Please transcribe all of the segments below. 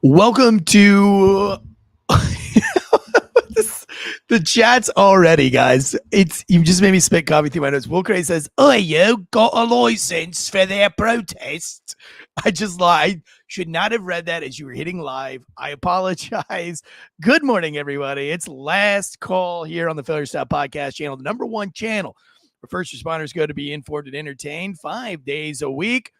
Welcome to the chat's already, guys. You just made me spit coffee through my nose. Will Cray says, "Oh, you got a license for their protest." I should not have read that as you were hitting live. I apologize. Good morning, everybody. It's last call here on the Failure Stop Podcast channel, the number one channel where first responders go to be informed and entertained 5 days a week.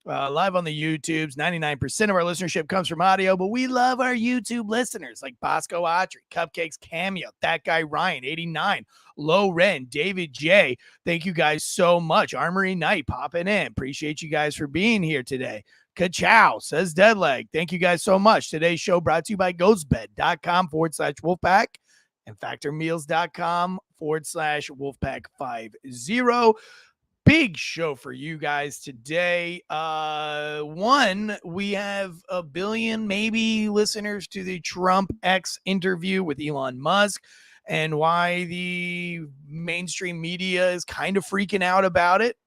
Live on the YouTubes. 99% of our listenership comes from audio, but we love our YouTube listeners like Bosco Autry, Cupcakes Cameo, That Guy Ryan, 89, Low Ren, David J. Thank you guys so much. Armory Knight popping in. Appreciate you guys for being here today. Ka-chow, says Deadleg. Thank you guys so much. Today's show brought to you by ghostbed.com/Wolfpack and factormeals.com/Wolfpack50. Big show for you guys today. One, we have 1 billion maybe listeners to the Trump X interview with Elon Musk and why the mainstream media is kind of freaking out about it.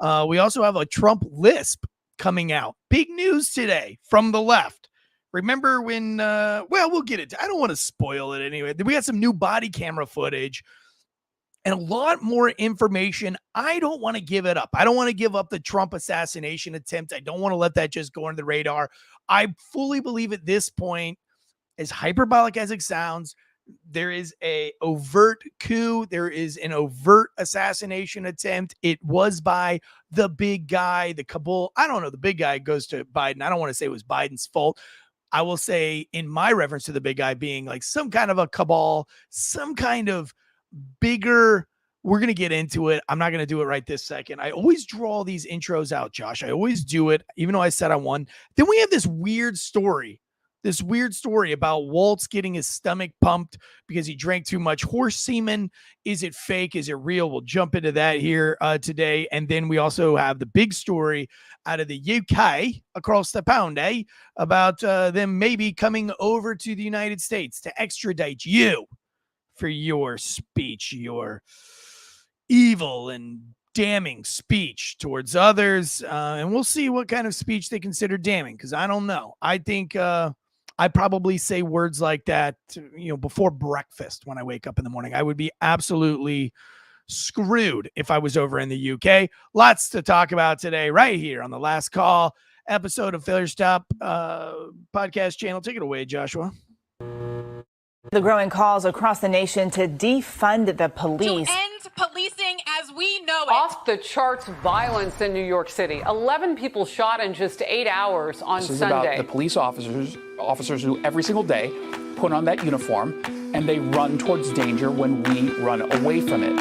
We also have a Trump lisp coming out. Big news today from the left. Remember when, we'll get it. I don't want to spoil it anyway. We got some new body camera footage and a lot more information. I don't want to give it up. I don't want to give up the Trump assassination attempt. I don't want to let that just go under the radar. I fully believe at this point, as hyperbolic as it sounds, there is a overt coup. There is an overt assassination attempt. It was by the big guy, the Kabul. I don't know. The big guy goes to Biden. I don't want to say it was Biden's fault. I will say in my reference to the big guy being like some kind of a cabal, some kind of bigger. We're going to get into it. I'm not going to do it right this second. I always draw these intros out, Josh. I always do it, even though I said I won. Then we have this weird story about Waltz getting his stomach pumped because he drank too much horse semen. Is it fake? Is it real? We'll jump into that here today. And then we also have the big story out of the UK across the pond, about them maybe coming over to the United States to extradite you for your speech, your evil and damning speech towards others. And we'll see what kind of speech they consider damning, because I don't know. I think I probably say words like that, before breakfast when I wake up in the morning. I would be absolutely screwed if I was over in the UK. Lots to talk about today right here on the Last Call episode of Failure Stop podcast channel. Take it away, Joshua. The growing calls across the nation to defund the police. To end policing as we know it. Off the charts violence in New York City. 11 people shot in just 8 hours on Sunday. This is about the police officers who every single day put on that uniform and they run towards danger when we run away from it.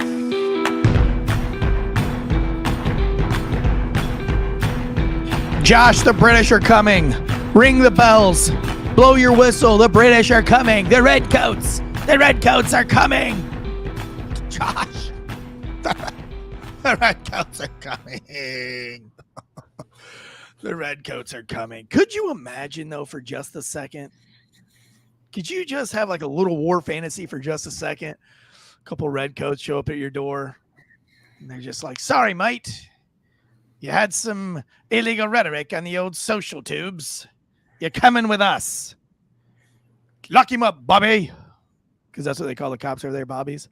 Josh, the British are coming. Ring the bells. Blow your whistle. The British are coming. The redcoats. The redcoats are coming. Josh. The redcoats are coming. The redcoats are coming. Could you imagine, though, for just a second? Could you just have like a little war fantasy for just a second? A couple redcoats show up at your door. And they're just like, sorry, mate. You had some illegal rhetoric on the old social tubes. You're coming with us. Lock him up, Bobby. Because that's what they call the cops over there, Bobbies.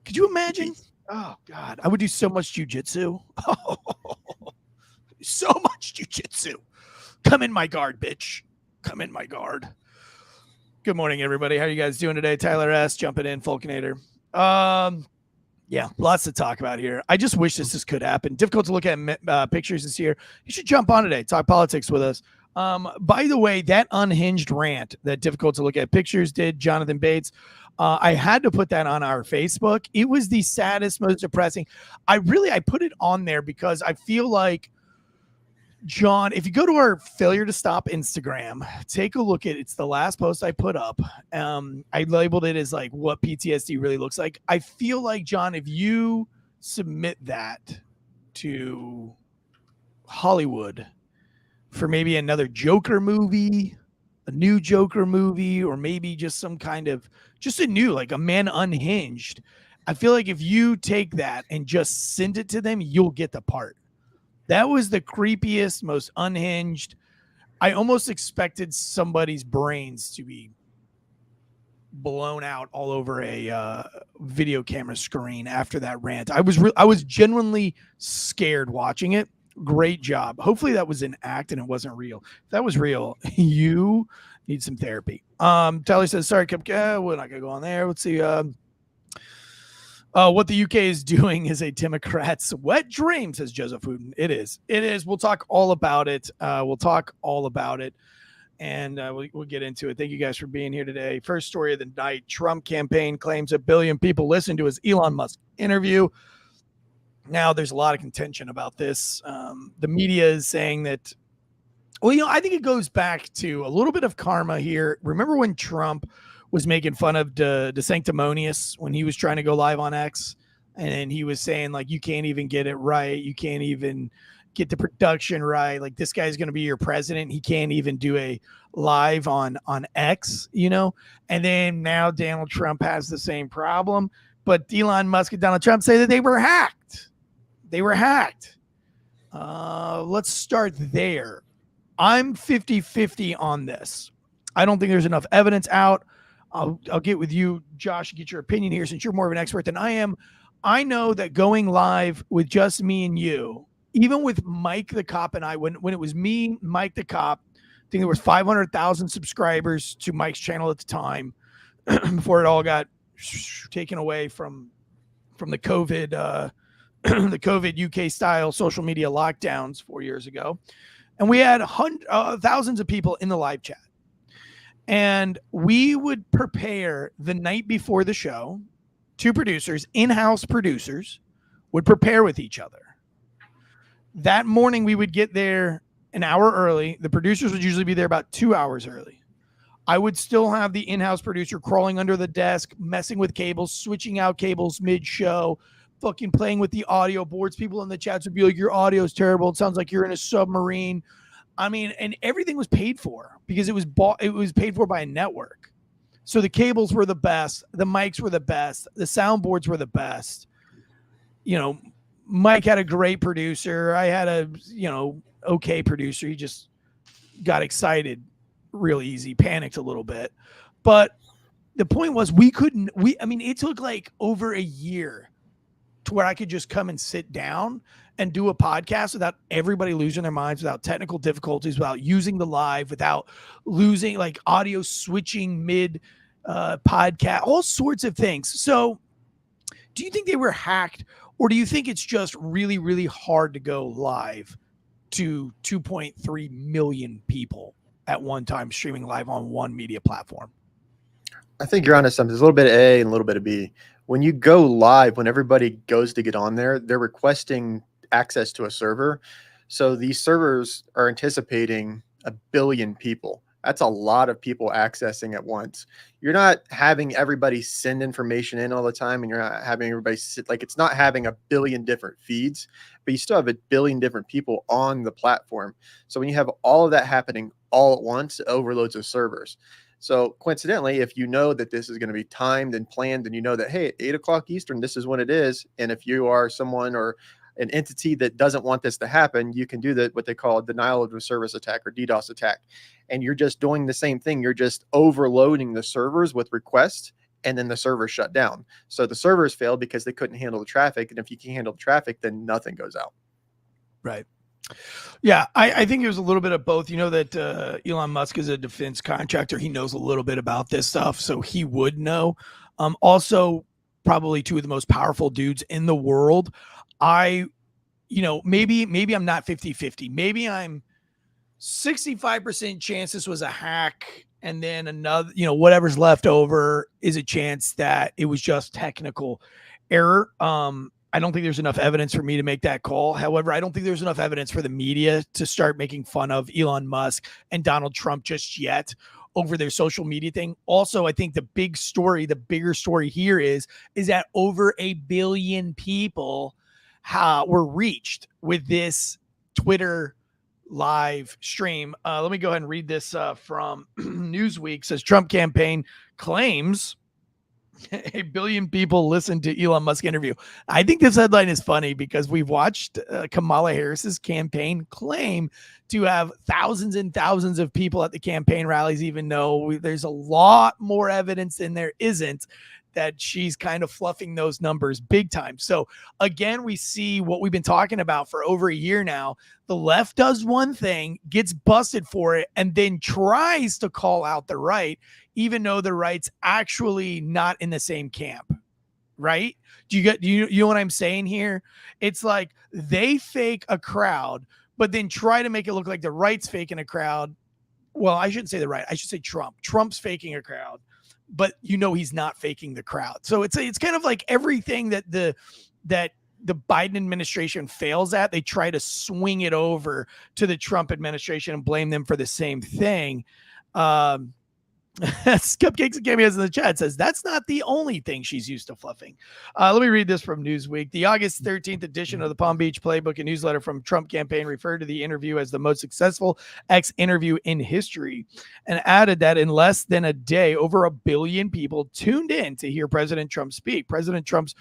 Could you imagine? Oh, God. I would do so much jujitsu. So much jujitsu. Come in my guard, bitch. Come in my guard. Good morning, everybody. How are you guys doing today? Tyler S. jumping in, Fulkinator. Yeah, lots to talk about here. I just wish this could happen. Difficult to look at pictures this year. You should jump on today. Talk politics with us. By the way, that unhinged rant that Difficult to Look at Pictures did, Jonathan Bates, I had to put that on our Facebook. It was the saddest, most depressing. I put it on there because I feel like, John, if you go to our Failure to Stop Instagram, take a look at it's the last post I put up. I labeled it as like what PTSD really looks like. I feel like, John, if you submit that to Hollywood for maybe another Joker movie, a new Joker movie, or maybe just some kind of just a new, like a Man Unhinged, I feel like if you take that and just send it to them, you'll get the part. That was the creepiest, most unhinged I almost expected somebody's brains to be blown out all over a video camera screen after that rant. I was genuinely scared watching it. Great job. Hopefully that was an act and it wasn't real. If that was real, you need some therapy. Tyler says, sorry, we're not gonna go on there. Let's see. What the UK is doing is a Democrat's wet dream, says Joseph Wooten. It is. We'll talk all about it. And we'll get into it. Thank you guys for being here today. First story of the night. Trump campaign claims 1 billion people listened to his Elon Musk interview. Now, there's a lot of contention about this. The media is saying that, well, I think it goes back to a little bit of karma here. Remember when Trump was making fun of De Sanctimonious when he was trying to go live on X? And he was saying, like, you can't even get it right. You can't even get the production right. Like, this guy's going to be your president. He can't even do a live on X, And then now Donald Trump has the same problem. But Elon Musk and Donald Trump say that they were hacked. Let's start there. I'm 50-50 on this. I don't think there's enough evidence out. I'll get with you, Josh, get your opinion here since you're more of an expert than I am. I know that going live with just me and you, even with Mike the Cop and I, when it was me, Mike the Cop, I think there was 500,000 subscribers to Mike's channel at the time before it all got taken away from the COVID, the COVID UK style social media lockdowns 4 years ago. And we had thousands of people in the live chat. And we would prepare the night before the show. 2 producers, in-house producers, would prepare with each other. That morning, we would get there an hour early. The producers would usually be there about 2 hours early. I would still have the in-house producer crawling under the desk, messing with cables, switching out cables mid-show, fucking playing with the audio boards. People in the chats would be like, your audio is terrible. It sounds like you're in a submarine. I mean, and everything was paid for because it was paid for by a network. So the cables were the best. The mics were the best. The soundboards were the best. Mike had a great producer. I had a, okay producer. He just got excited real easy, panicked a little bit. But the point was it took like over a year to where I could just come and sit down and do a podcast without everybody losing their minds, without technical difficulties, without using the live, without losing like audio switching mid podcast, all sorts of things. So do you think they were hacked, or do you think it's just really, really hard to go live to 2.3 million people at one time streaming live on one media platform? I think you're onto something. There's a little bit of A and a little bit of B. When you go live, when everybody goes to get on there, they're requesting access to a server. So these servers are anticipating 1 billion people. That's a lot of people accessing at once. You're not having everybody send information in all the time, and you're not having everybody sit, like, it's not having 1 billion different feeds, but you still have 1 billion different people on the platform. So when you have all of that happening all at once, it overloads the servers. So coincidentally, if you know that this is going to be timed and planned, and you know that, hey, at 8 o'clock Eastern, this is when it is. And if you are someone or an entity that doesn't want this to happen, you can do that, what they call a denial of service attack or DDoS attack. And you're just doing the same thing. You're just overloading the servers with requests, and then the servers shut down. So the servers failed because they couldn't handle the traffic. And if you can't handle the traffic, then nothing goes out. Right. Yeah, I think it was a little bit of both. You know that Elon Musk is a defense contractor. He knows a little bit about this stuff, so he would know. Also, probably 2 of the most powerful dudes in the world. Maybe I'm not 50-50. Maybe I'm 65% chance this was a hack, and then another, whatever's left over is a chance that it was just technical error. I don't think there's enough evidence for me to make that call. However, I don't think there's enough evidence for the media to start making fun of Elon Musk and Donald Trump just yet over their social media thing. Also, I think the bigger story here is that over 1 billion people were reached with this Twitter live stream. Let me go ahead and read this from Newsweek. It says Trump campaign claims A billion people listen to Elon Musk interview. I think this headline is funny because we've watched Kamala Harris's campaign claim to have thousands and thousands of people at the campaign rallies, even though there's a lot more evidence than there isn't that she's kind of fluffing those numbers big time. So again, we see what we've been talking about for over a year now. The left does one thing, gets busted for it, and then tries to call out the right, even though the right's actually not in the same camp. Right? Do you know what I'm saying here? It's like they fake a crowd, but then try to make it look like the right's faking a crowd. Well, I shouldn't say the right. I should say Trump. Trump's faking a crowd, but he's not faking the crowd. So it's kind of like everything that the Biden administration fails at, they try to swing it over to the Trump administration and blame them for the same thing. Cupcakes and cameos in the chat says that's not the only thing she's used to fluffing. Let me read this from Newsweek. The August 13th edition of the Palm Beach Playbook, a newsletter from Trump campaign, referred to the interview as the most successful X interview in history and added that in less than a day, over 1 billion people tuned in to hear President Trump speak. President Trump's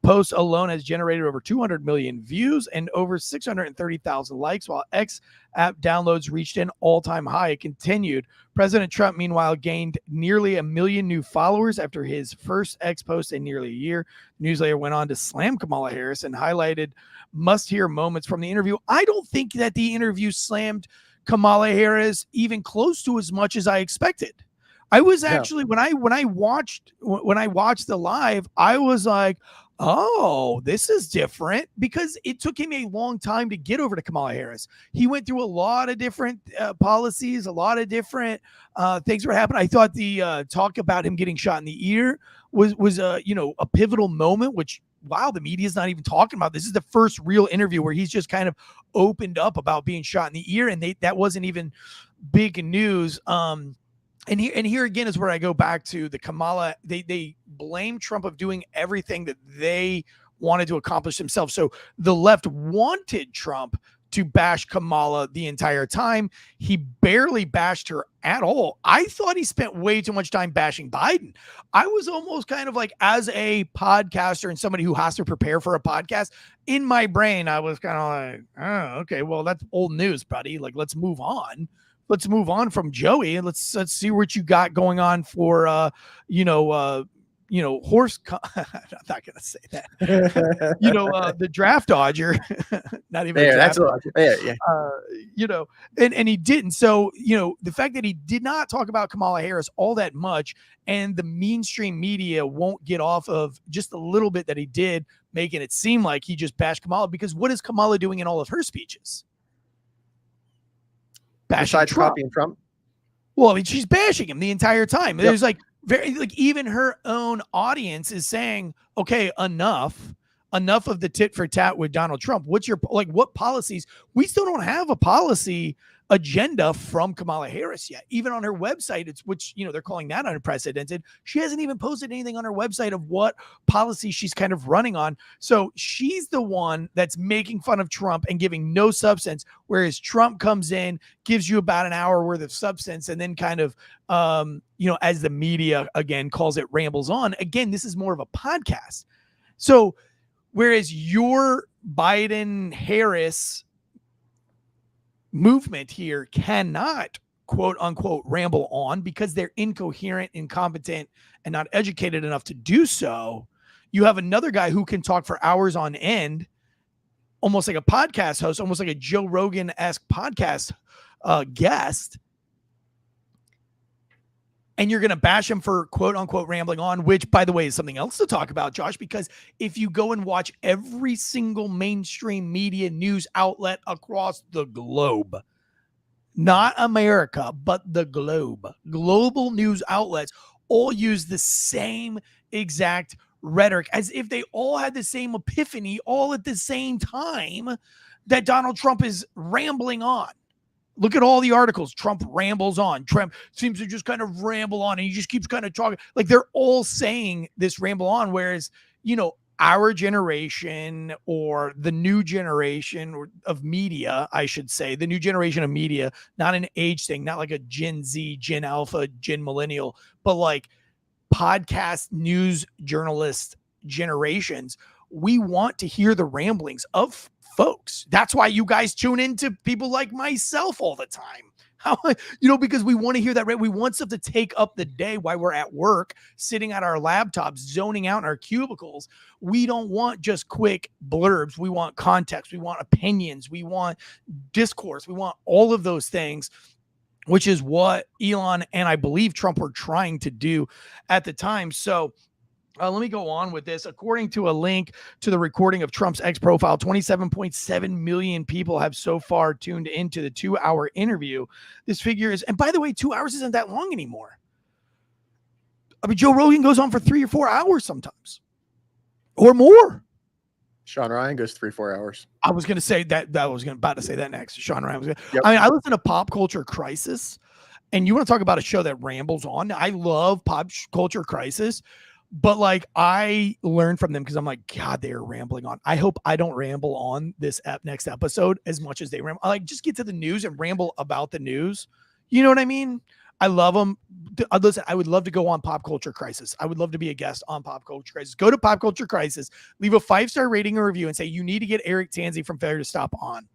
post alone has generated over 200 million views and over 630,000 likes, while X app downloads reached an all-time high. It continued. President Trump, meanwhile, gained nearly 1 million new followers after his first X post in nearly a year. The newsletter went on to slam Kamala Harris and highlighted must-hear moments from the interview. I don't think that the interview slammed Kamala Harris even close to as much as I expected. I was actually, when I watched the live, I was like, oh, this is different, because it took him a long time to get over to Kamala Harris. He went through a lot of different policies, a lot of different things were happening. I thought the talk about him getting shot in the ear was a pivotal moment, which, wow, the media's not even talking about. This is the first real interview where he's just kind of opened up about being shot in the ear, and that wasn't even big news. And here again is where I go back to the Kamala. They blame Trump of doing everything that they wanted to accomplish themselves. So the left wanted Trump to bash Kamala the entire time. He barely bashed her at all. I thought he spent way too much time bashing Biden. I was almost kind of like, as a podcaster and somebody who has to prepare for a podcast, in my brain, I was kind of like, oh, okay, well, that's old news, buddy. Like, let's move on. Let's move on from Joey, and let's see what you got going on for horse. I'm not gonna say that. The draft dodger. Not even. Yeah, that's yeah. And he didn't. So the fact that he did not talk about Kamala Harris all that much, and the mainstream media won't get off of just a little bit that he did, making it seem like he just bashed Kamala. Because what is Kamala doing in all of her speeches? Besides copying Trump? Well, I mean, she's bashing him the entire time. Yep. There's even her own audience is saying, okay, enough of the tit for tat with Donald Trump. What's your, what policies? We still don't have a policy agenda from Kamala Harris yet. Even on her website, which they're calling that unprecedented. She hasn't even posted anything on her website of what policy she's kind of running on. So she's the one that's making fun of Trump and giving no substance, whereas Trump comes in, gives you about an hour worth of substance, and then kind of, as the media again calls it, rambles on. Again, this is more of a podcast. So whereas your Biden-Harris movement here cannot, quote unquote, ramble on because they're incoherent, incompetent, and not educated enough to do so, you have another guy who can talk for hours on end, almost like a podcast host, almost like a Joe Rogan-esque podcast guest. And you're going to bash him for, quote unquote, rambling on, which, by the way, is something else to talk about, Josh, because if you go and watch every single mainstream media news outlet across the globe, not America, but the globe, global news outlets all use the same exact rhetoric, as if they all had the same epiphany all at the same time, that Donald Trump is rambling on. Look at all the articles. Trump rambles on. Trump seems to just kind of ramble on, and he just keeps kind of talking. Like, they're all saying this ramble on, whereas, our generation, or the new generation of media, I should say, the new generation of media, not an age thing, not like a Gen Z, Gen Alpha, Gen Millennial, but like podcast news journalist generations, we want to hear the ramblings of folks. That's why you guys tune into people like myself all the time. How, because we want to hear that. We want stuff to take up the day while we're at work, sitting at our laptops, zoning out in our cubicles. We don't want just quick blurbs. We want context. We want opinions. We want discourse. We want all of those things, which is what Elon and I believe Trump were trying to do at the time. So let me go on with this. According to a link to the recording of Trump's X profile, 27.7 million people have so far tuned into the 2-hour interview. This figure is, and by the way, 2 hours isn't that long anymore. I mean, Joe Rogan goes on for 3 or 4 hours sometimes, or more. Sean Ryan goes 3-4 hours. I was going to say that. I was about to say that next. Sean Ryan was going to. Yep. I mean, I listen to Pop Culture Crisis, and you want to talk about a show that rambles on. I love Pop Culture Crisis. But like, I learned from them because I'm like, God, they are rambling on. I hope I don't ramble on this next episode as much as they ramble. I like, just get to the news and ramble about the news. You know what I mean? I love them. Listen, I would love to go on Pop Culture Crisis. I would love to be a guest on Pop Culture Crisis. Go to Pop Culture Crisis, leave a 5-star rating and review, and say you need to get Eric Tansey from Failure to Stop on.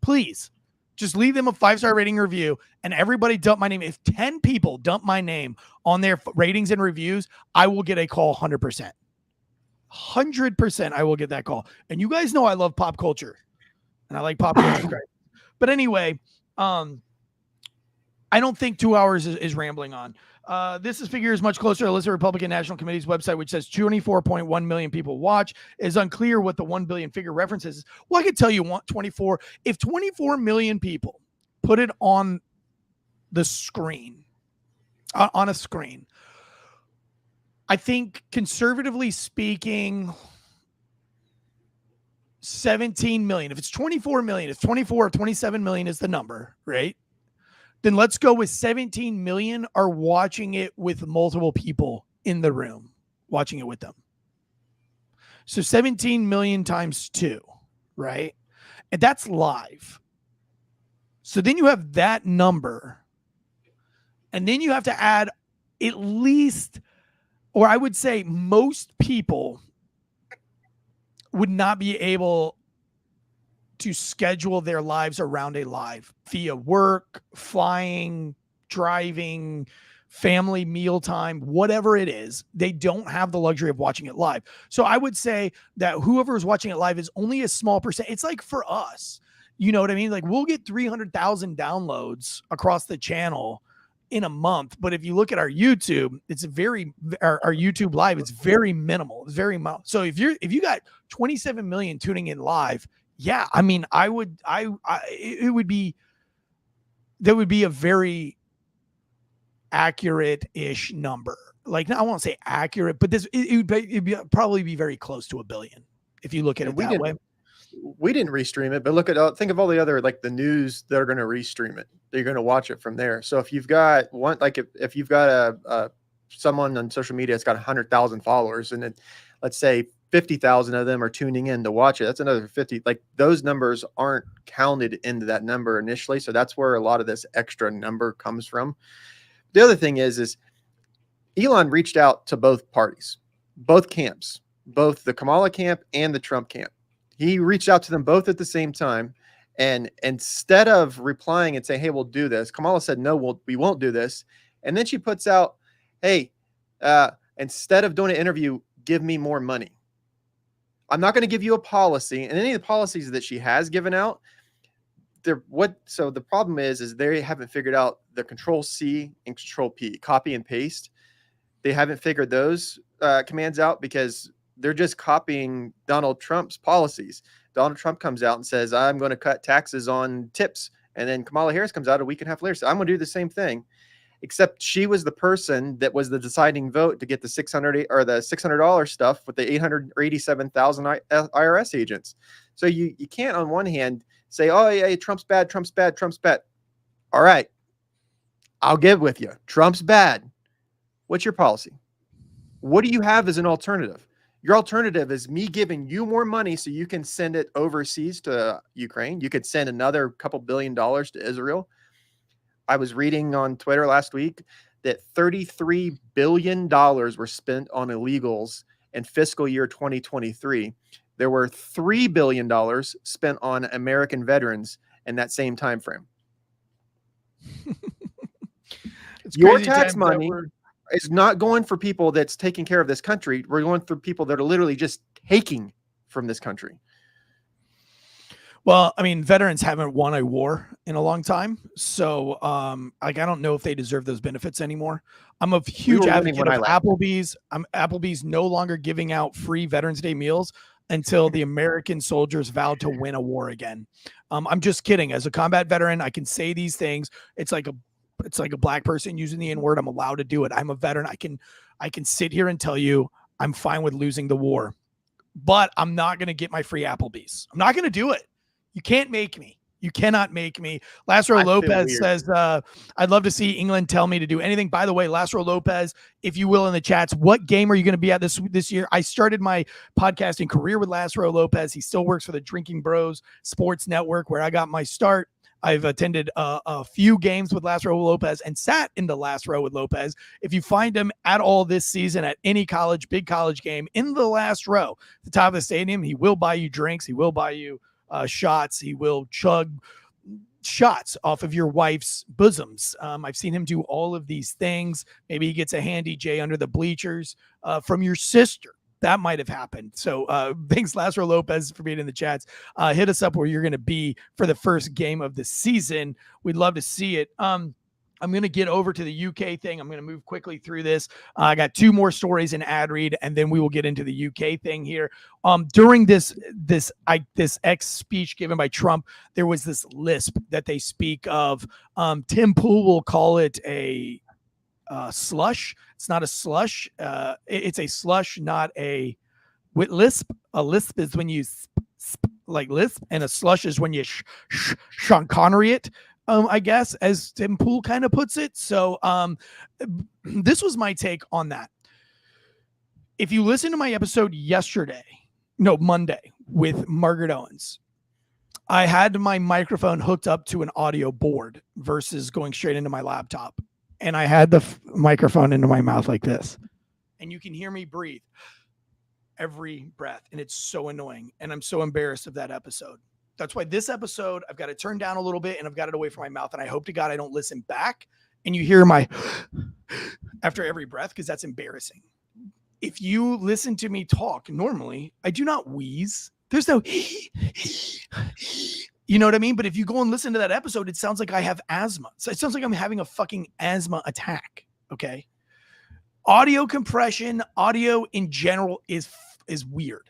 Please. Just leave them a 5-star rating review, and everybody dump my name. If 10 people dump my name on their ratings and reviews, I will get a call 100%. 100% I will get that call. And you guys know I love pop culture, and I like pop culture. But anyway, I don't think 2 hours is rambling on. This figure is much closer to the list of Republican National Committee's website, which says 24.1 million people watch. It is unclear what the 1 billion figure references. Well, I can tell you 24. If 24 million people put it on the screen, on a screen, I think conservatively speaking, 17 million. If it's 24 million, if 24 or 27 million is the number, right? Then let's go with 17 million are watching it with multiple people in the room, watching it with them. So 17 million times 2, right? And that's live. So then you have that number. And then you have to add at least, or I would say most people would not be able to schedule their lives around a live via work, flying, driving, family, mealtime, whatever it is. They don't have the luxury of watching it live. So I would say that whoever is watching it live is only a small percent. It's like for us, you know what I mean? Like we'll get 300,000 downloads across the channel in a month. But if you look at our YouTube, it's our YouTube live, it's very minimal. It's very minimal. So if you got 27 million tuning in live, yeah, I mean, there would be a very accurate-ish number. Like, I won't say accurate, but it'd probably be very close to 1 billion if you look at it that way. We didn't restream it, but think of all the other, like the news that are going to restream it. They're going to watch it from there. So if you've got one, like if you've got someone on social media that's got 100,000 followers, and let's say 50,000 of them are tuning in to watch it, that's another 50. Like those numbers aren't counted into that number initially. So that's where a lot of this extra number comes from. The other thing is Elon reached out to both parties, both camps, both the Kamala camp and the Trump camp. He reached out to them both at the same time. And instead of replying and saying, hey, we'll do this, Kamala said, no, we won't do this. And then she puts out, hey, instead of doing an interview, give me more money. I'm not going to give you a policy. And any of the policies that she has given out, so the problem is they haven't figured out the Control-C and Control-P, copy and paste. They haven't figured those commands out because they're just copying Donald Trump's policies. Donald Trump comes out and says, I'm going to cut taxes on tips. And then Kamala Harris comes out a week and a half later, says, I'm going to do the same thing. Except she was the person that was the deciding vote to get the $600 stuff with the 887,000 IRS agents. So you can't on one hand say, oh yeah, Trump's bad, Trump's bad, Trump's bad. All right, I'll get with you. Trump's bad. What's your policy? What do you have as an alternative? Your alternative is me giving you more money so you can send it overseas to Ukraine. You could send another couple $1 billion to Israel. I was reading on Twitter last week that $33 billion were spent on illegals in fiscal year 2023. There were $3 billion spent on American veterans in that same time frame. Your tax money is not going for people that's taking care of this country. We're going for people that are literally just taking from this country. Well, I mean, veterans haven't won a war in a long time. So, like, I don't know if they deserve those benefits anymore. I'm a huge advocate of Applebee's. Applebee's no longer giving out free Veterans Day meals until the American soldiers vow to win a war again. I'm just kidding. As a combat veteran, I can say these things. It's like a black person using the N-word. I'm allowed to do it. I'm a veteran. I can sit here and tell you I'm fine with losing the war, but I'm not going to get my free Applebee's. I'm not going to do it. You can't make me. You cannot make me. Lazaro Lopez says, I'd love to see England tell me to do anything. By the way, Lazaro Lopez, if you will, in the chats, what game are you going to be at this year? I started my podcasting career with Lazaro Lopez. He still works for the Drinking Bros Sports Network, where I got my start. I've attended a few games with Lazaro Lopez and sat in the last row with Lopez. If you find him at all this season at any college, big college game, in the last row, at the top of the stadium, he will buy you drinks. He will buy you shots. He will chug shots off of your wife's bosoms. I've seen him do all of these things. Maybe he gets a handy J under the bleachers from your sister. That might have happened. So thanks, Lazaro Lopez, for being in the chats. Hit us up where you're going to be for the first game of the season. We'd love to see it. I'm going to get over to the UK thing. I'm going to move quickly through this. I got two more stories in ad read, and then we will get into the UK thing here. During this X speech given by Trump, there was this lisp that they speak of. Tim Pool will call it a slush. It's not a slush. It's a slush, not a lisp. A lisp is when you like lisp, and a slush is when you Sean Connery it. I guess, as Tim Pool kind of puts it. So this was my take on that. If you listen to my episode Monday with Margaret Owens, I had my microphone hooked up to an audio board versus going straight into my laptop. And I had the microphone into my mouth like this. And you can hear me breathe every breath. And it's so annoying. And I'm so embarrassed of that episode. That's why this episode, I've got it turned down a little bit and I've got it away from my mouth. And I hope to God I don't listen back and you hear my after every breath, because that's embarrassing. If you listen to me talk normally, I do not wheeze. There's no, you know what I mean? But if you go and listen to that episode, it sounds like I have asthma. So it sounds like I'm having a fucking asthma attack. Okay. Audio compression, audio in general is weird.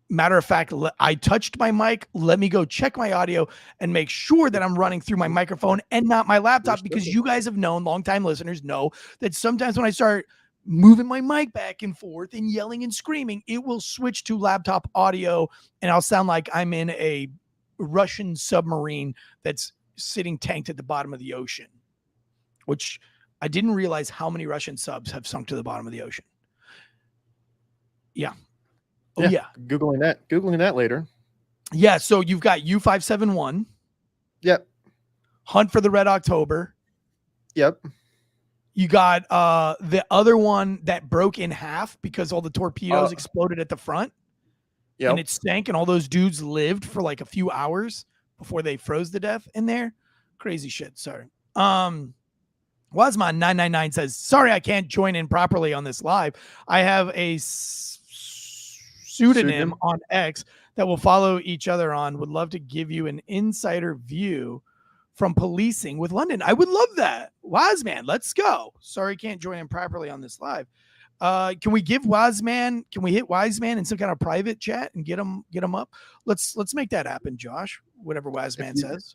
Matter of fact, I touched my mic. Let me go check my audio and make sure that I'm running through my microphone and not my laptop, because you guys have known, longtime listeners know that sometimes when I start moving my mic back and forth and yelling and screaming, it will switch to laptop audio and I'll sound like I'm in a Russian submarine that's sitting tanked at the bottom of the ocean, which I didn't realize how many Russian subs have sunk to the bottom of the ocean. Yeah. Oh yeah. Googling that later. Yeah. So you've got U-571. Yep. Hunt for the Red October. Yep. You got the other one that broke in half because all the torpedoes exploded at the front. Yep. And it sank, and all those dudes lived for like a few hours before they froze to death in there. Crazy shit. Sorry. Wasman999 says, sorry, I can't join in properly on this live. I have a pseudonym on X that will follow each other on. Would love to give you an insider view from policing with London. I would love that. Wazman, let's go. Sorry, can't join in properly on this live. Can we give Wazman? Can we hit Wiseman in some kind of private chat and get him up? Let's make that happen, Josh. Whatever Wazman says.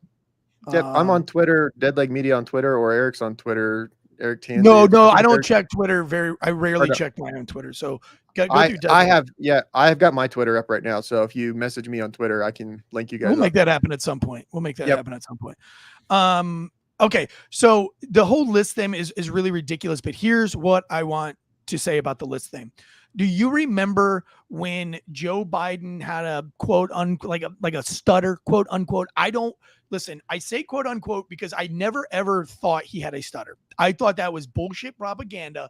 Yep, I'm on Twitter, Deadleg Media on Twitter, or Eric's on Twitter. Eric Tansey. No, I don't check Twitter. I rarely check my own Twitter. So go through Deadleg. I have got my Twitter up right now. So if you message me on Twitter, I can link you guys. We'll make that happen at some point. Okay, so the whole list thing is really ridiculous. But here's what I want to say about the list thing. Do you remember when Joe Biden had a quote like a stutter, quote unquote? I don't listen. I say quote unquote because I never ever thought he had a stutter. I thought that was bullshit propaganda.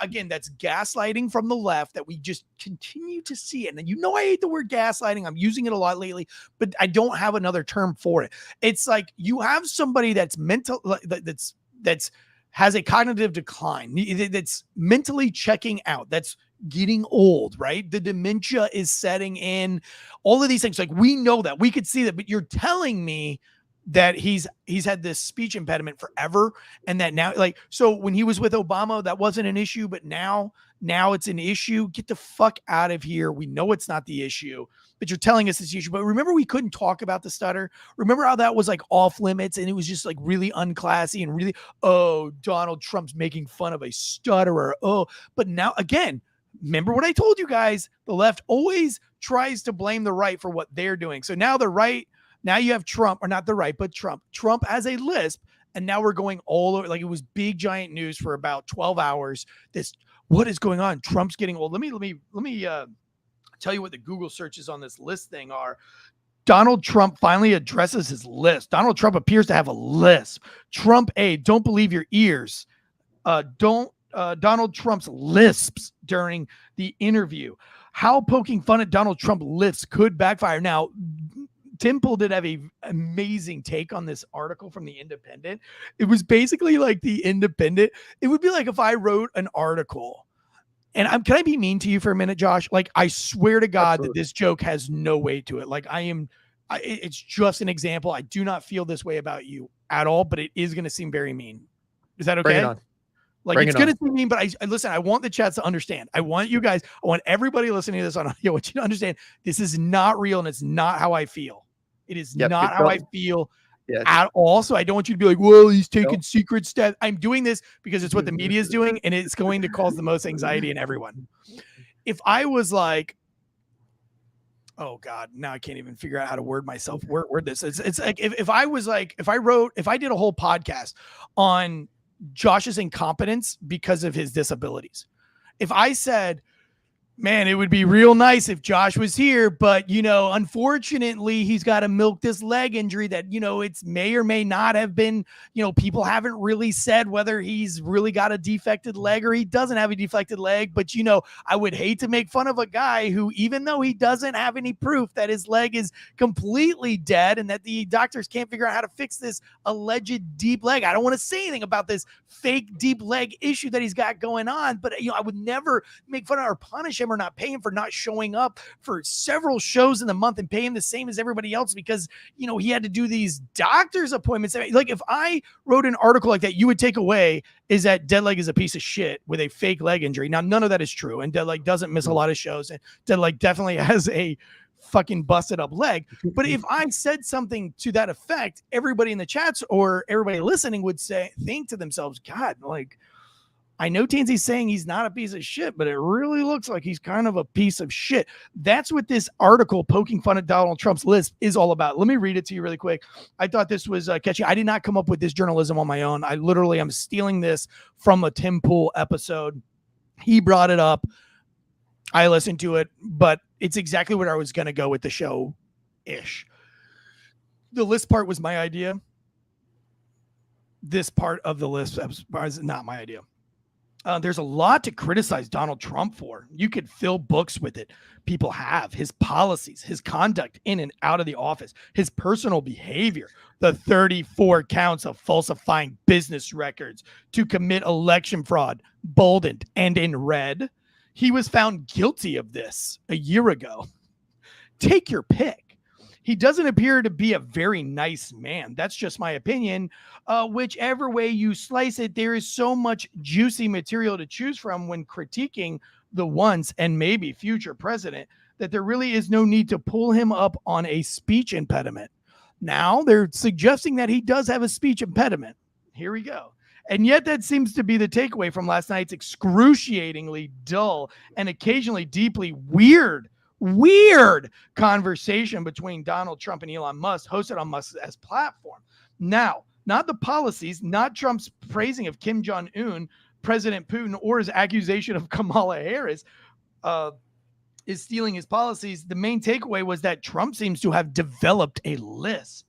Again, that's gaslighting from the left that we just continue to see. And you know, I hate the word gaslighting. I'm using it a lot lately, but I don't have another term for it. It's like you have somebody that's mental, that's has a cognitive decline, that's mentally checking out, that's getting old, right? The dementia is setting in, all of these things. Like, we know that, we could see that, but you're telling me that he's had this speech impediment forever, and that now, like, so when he was with Obama, that wasn't an issue, but now it's an issue. Get the fuck out of here. We know it's not the issue, but you're telling us it's the issue. But remember, we couldn't talk about the stutter. Remember how that was like off limits, and it was just like really unclassy and really, oh, Donald Trump's making fun of a stutterer. Oh, but now again, remember what I told you guys, the left always tries to blame the right for what they're doing. So now the right, now you have Trump, or not the right, but Trump has a lisp. And now we're going all over, like it was big giant news for about 12 hours. What is going on? Trump's getting old. Let me tell you what the Google searches on this list thing are. Donald Trump finally addresses his lisp. Donald Trump appears to have a lisp. Trump aide, don't believe your ears. Donald Trump's lisps during the interview. How poking fun at Donald Trump lisps could backfire. Now, Tim Pool did have an amazing take on this article from The Independent. It was basically like The Independent. It would be like if I wrote an article, and can I be mean to you for a minute, Josh? Like, I swear to God Absolutely. That this joke has no weight to it. Like, it's just an example. I do not feel this way about you at all, but it is going to seem very mean. Is that okay? Bring it on. Like, it's going to seem mean, but I listen, I want the chats to understand. I want you guys, I want everybody listening to this on audio, I want you to understand this is not real, and it's not how I feel. It is not how I feel at all. So I don't want you to be like, well, he's taking secret steps. I'm doing this because it's what the media is doing, and it's going to cause the most anxiety in everyone. If I was like, oh God, now I can't even figure out how to word myself. Word this. It's like if I was like, if I did a whole podcast on Josh's incompetence because of his disabilities. If I said, man, it would be real nice if Josh was here, but, you know, unfortunately, he's got to milk this leg injury that, you know, it's may or may not have been, you know, people haven't really said whether he's really got a defected leg or he doesn't have a defected leg. But, you know, I would hate to make fun of a guy who, even though he doesn't have any proof that his leg is completely dead and that the doctors can't figure out how to fix this alleged deep leg. I don't want to say anything about this fake deep leg issue that he's got going on, but, you know, I would never make fun of or punish him or not pay him for not showing up for several shows in the month and pay him the same as everybody else because, you know, he had to do these doctor's appointments. Like, if I wrote an article like that, you would take away is that Deadleg is a piece of shit with a fake leg injury. Now, none of that is true. And Deadleg doesn't miss a lot of shows. And Deadleg definitely has a fucking busted up leg. But if I said something to that effect, everybody in the chats or everybody listening would think to themselves, God, like, I know Tansey's saying he's not a piece of shit, but it really looks like he's kind of a piece of shit. That's what this article poking fun at Donald Trump's list is all about. Let me read it to you really quick. I thought this was catchy. I did not come up with this journalism on my own. I literally am stealing this from a Tim Pool episode. He brought it up. I listened to it, but it's exactly what I was going to go with the show-ish. The list part was my idea. This part of the list is not my idea. There's a lot to criticize Donald Trump for. You could fill books with it. People have his policies, his conduct in and out of the office, his personal behavior, the 34 counts of falsifying business records to commit election fraud, bolded and in red. He was found guilty of this a year ago. Take your pick. He doesn't appear to be a very nice man. That's just my opinion. Whichever way you slice it, there is so much juicy material to choose from when critiquing the once and maybe future president that there really is no need to pull him up on a speech impediment. Now they're suggesting that he does have a speech impediment. Here we go. And yet that seems to be the takeaway from last night's excruciatingly dull and occasionally deeply weird conversation between Donald Trump and Elon Musk, hosted on Musk's platform. Now, not the policies, not Trump's praising of Kim Jong-un, President Putin or his accusation of Kamala Harris is stealing his policies, the main takeaway was that Trump seems to have developed a lisp,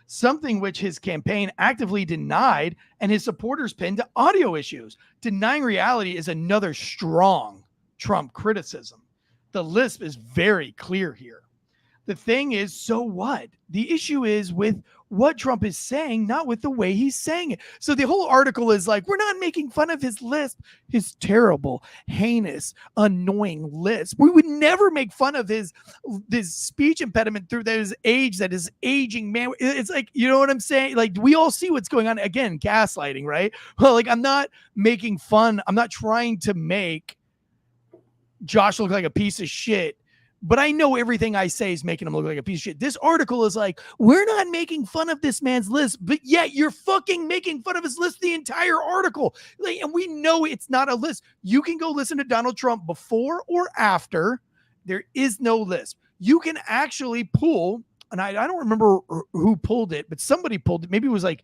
something which his campaign actively denied and his supporters pinned to audio issues. Denying reality is another strong Trump criticism. The lisp is very clear here. The thing is, so what? The issue is with what Trump is saying, not with the way he's saying it. So the whole article is like, we're not making fun of his lisp, his terrible, heinous, annoying lisp. We would never make fun of his speech impediment through his age, that is aging man. It's like, you know what I'm saying? Like, we all see what's going on. Again, gaslighting, right? Well, like, I'm not making fun. I'm not trying to make Josh look like a piece of shit, but I know everything I say is making him look like a piece of shit. This article is like, we're not making fun of this man's list, but yet you're fucking making fun of his list the entire article. Like, and we know it's not a list. You can go listen to Donald Trump before or after. There is no list. You can actually pull, and I don't remember who pulled it, but somebody pulled it. Maybe it was like,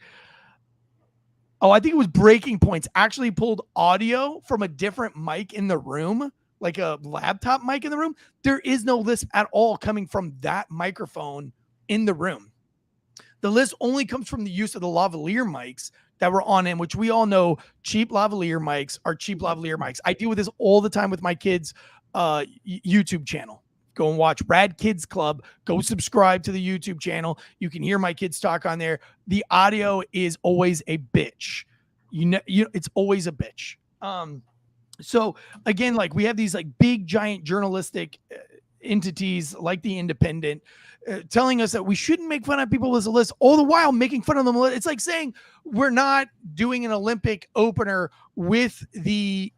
I think it was Breaking Points actually pulled audio from a different mic in the room, like a laptop mic in the room. There is no lisp at all coming from that microphone in the room. The lisp only comes from the use of the lavalier mics that were on him, which we all know cheap lavalier mics are cheap lavalier mics. I deal with this all the time with my kids' YouTube channel. Go and watch Rad Kids Club. Go subscribe to the YouTube channel. You can hear my kids talk on there. The audio is always a bitch. It's always a bitch. So again, like, we have these like big giant journalistic entities like the Independent telling us that we shouldn't make fun of people as a list, all the while making fun of them. It's like saying we're not doing an Olympic opener with the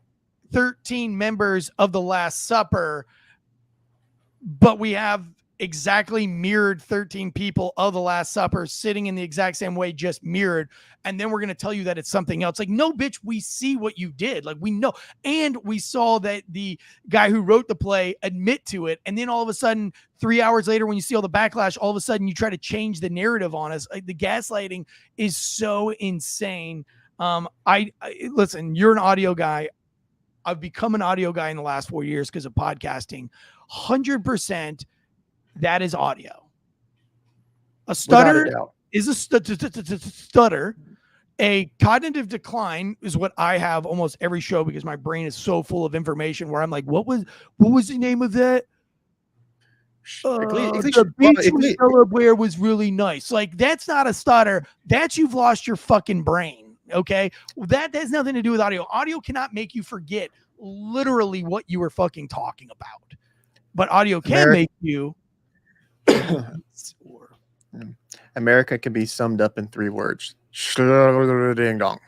13 members of the Last Supper, but we have exactly mirrored 13 people of the Last Supper sitting in the exact same way, just mirrored. And then we're going to tell you that it's something else. Like, no, bitch, we see what you did. Like, we know. And we saw that the guy who wrote the play admit to it. And then all of a sudden, 3 hours later, when you see all the backlash, all of a sudden you try to change the narrative on us. Like, the gaslighting is so insane. I listen, you're an audio guy. I've become an audio guy in the last 4 years because of podcasting. 100%. That is audio. A stutter is a stutter. A cognitive decline is what I have almost every show, because my brain is so full of information where I'm like, what was the name of that? The beach in Delaware was really nice. Like, that's not a stutter. That's, you've lost your fucking brain. Okay. That has nothing to do with audio. Audio cannot make you forget literally what you were fucking talking about. But audio can make you. America can be summed up in 3 words. Ding dong.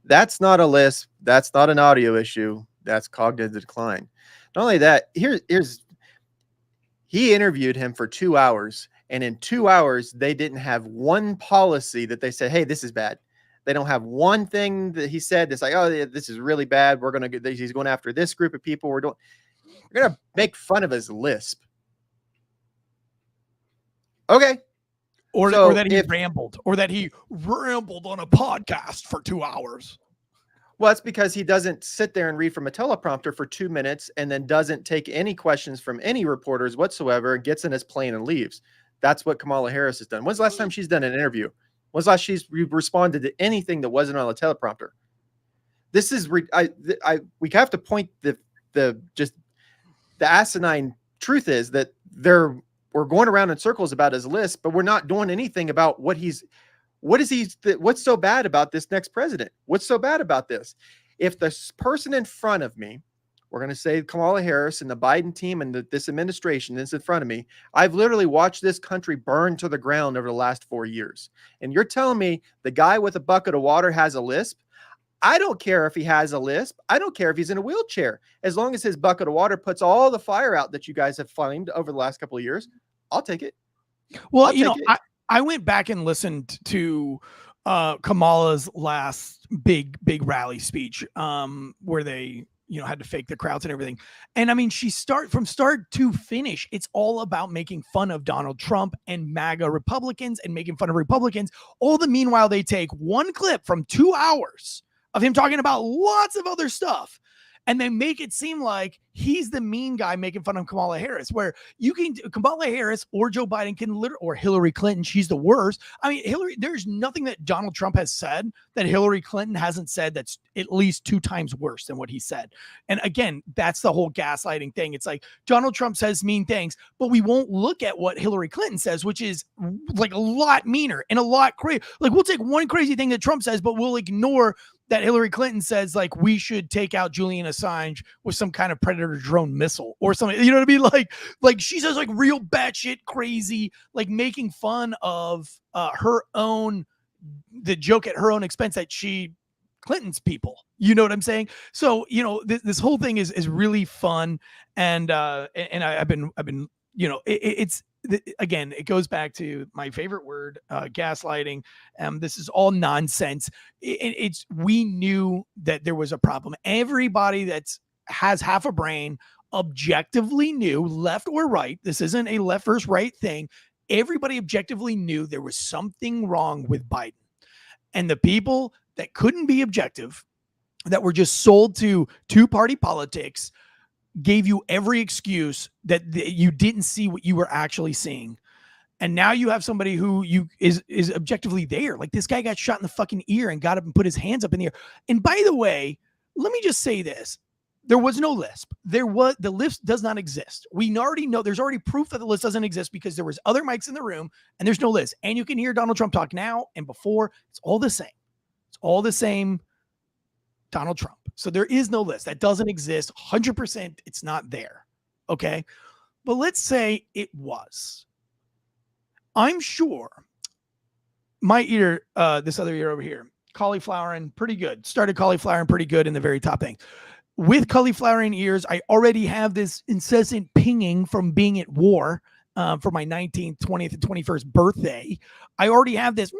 That's not a lisp. That's not an audio issue. That's cognitive decline. Not only that, he interviewed him for 2 hours, and in 2 hours, they didn't have one policy that they said, hey, this is bad. They don't have one thing that he said that's like, oh, this is really bad. We're going to get, he's going after this group of people. We're going to make fun of his lisp. Okay. Or that he rambled on a podcast for 2 hours. Well, it's because he doesn't sit there and read from a teleprompter for 2 minutes and then doesn't take any questions from any reporters whatsoever and gets in his plane and leaves. That's what Kamala Harris has done. When's the last time she's done an interview? When's the last she's responded to anything that wasn't on a teleprompter? This is we have to point the asinine truth is that we're going around in circles about his list, but we're not doing anything about what's so bad about this next president? What's so bad about this? If the person in front of me, we're going to say Kamala Harris and the Biden team and this administration that's in front of me, I've literally watched this country burn to the ground over the last 4 years. And you're telling me the guy with a bucket of water has a lisp? I don't care if he has a lisp. I don't care if he's in a wheelchair. As long as his bucket of water puts all the fire out that you guys have flamed over the last couple of years, I'll take it. Well, I went back and listened to Kamala's last big rally speech, where they, had to fake the crowds and everything. And I mean, from start to finish, it's all about making fun of Donald Trump and MAGA Republicans and making fun of Republicans. All the meanwhile, they take one clip from 2 hours of him talking about lots of other stuff. And they make it seem like he's the mean guy making fun of Kamala Harris, where Kamala Harris or Joe Biden can literally, or Hillary Clinton, she's the worst. I mean, there's nothing that Donald Trump has said that Hillary Clinton hasn't said that's at least 2 times worse than what he said. And again, that's the whole gaslighting thing. It's like Donald Trump says mean things, but we won't look at what Hillary Clinton says, which is like a lot meaner and a lot crazy. Like we'll take one crazy thing that Trump says, but we'll ignore that Hillary Clinton says, like, we should take out Julian Assange with some kind of Predator drone missile or something. You know what I mean? Like she says, like, real batshit crazy, like making fun of the joke at her own expense that Clinton's people. You know what I'm saying? So, this whole thing is really fun. And I've been, again, it goes back to my favorite word, gaslighting. This is all nonsense. We knew that there was a problem. Everybody has half a brain objectively knew, left or right. This isn't a left versus right thing. Everybody objectively knew there was something wrong with Biden. And the people that couldn't be objective, that were just sold to two-party politics, gave you every excuse that you didn't see what you were actually seeing. And now you have somebody who is objectively there. Like, this guy got shot in the fucking ear and got up and put his hands up in the air. And by the way, let me just say this. There was no lisp. The list does not exist. We already know there's already proof that the list doesn't exist because there was other mics in the room and there's no list. And you can hear Donald Trump talk now and before. It's all the same. It's all the same Donald Trump. So there is no list. That doesn't exist. 100%. It's not there. Okay. But let's say it was. I'm sure my ear, this other ear over here, cauliflowering pretty good. Started cauliflowering pretty good in the very top thing. With cauliflowering ears, I already have this incessant pinging from being at war for my 19th, 20th, and 21st birthday. I already have this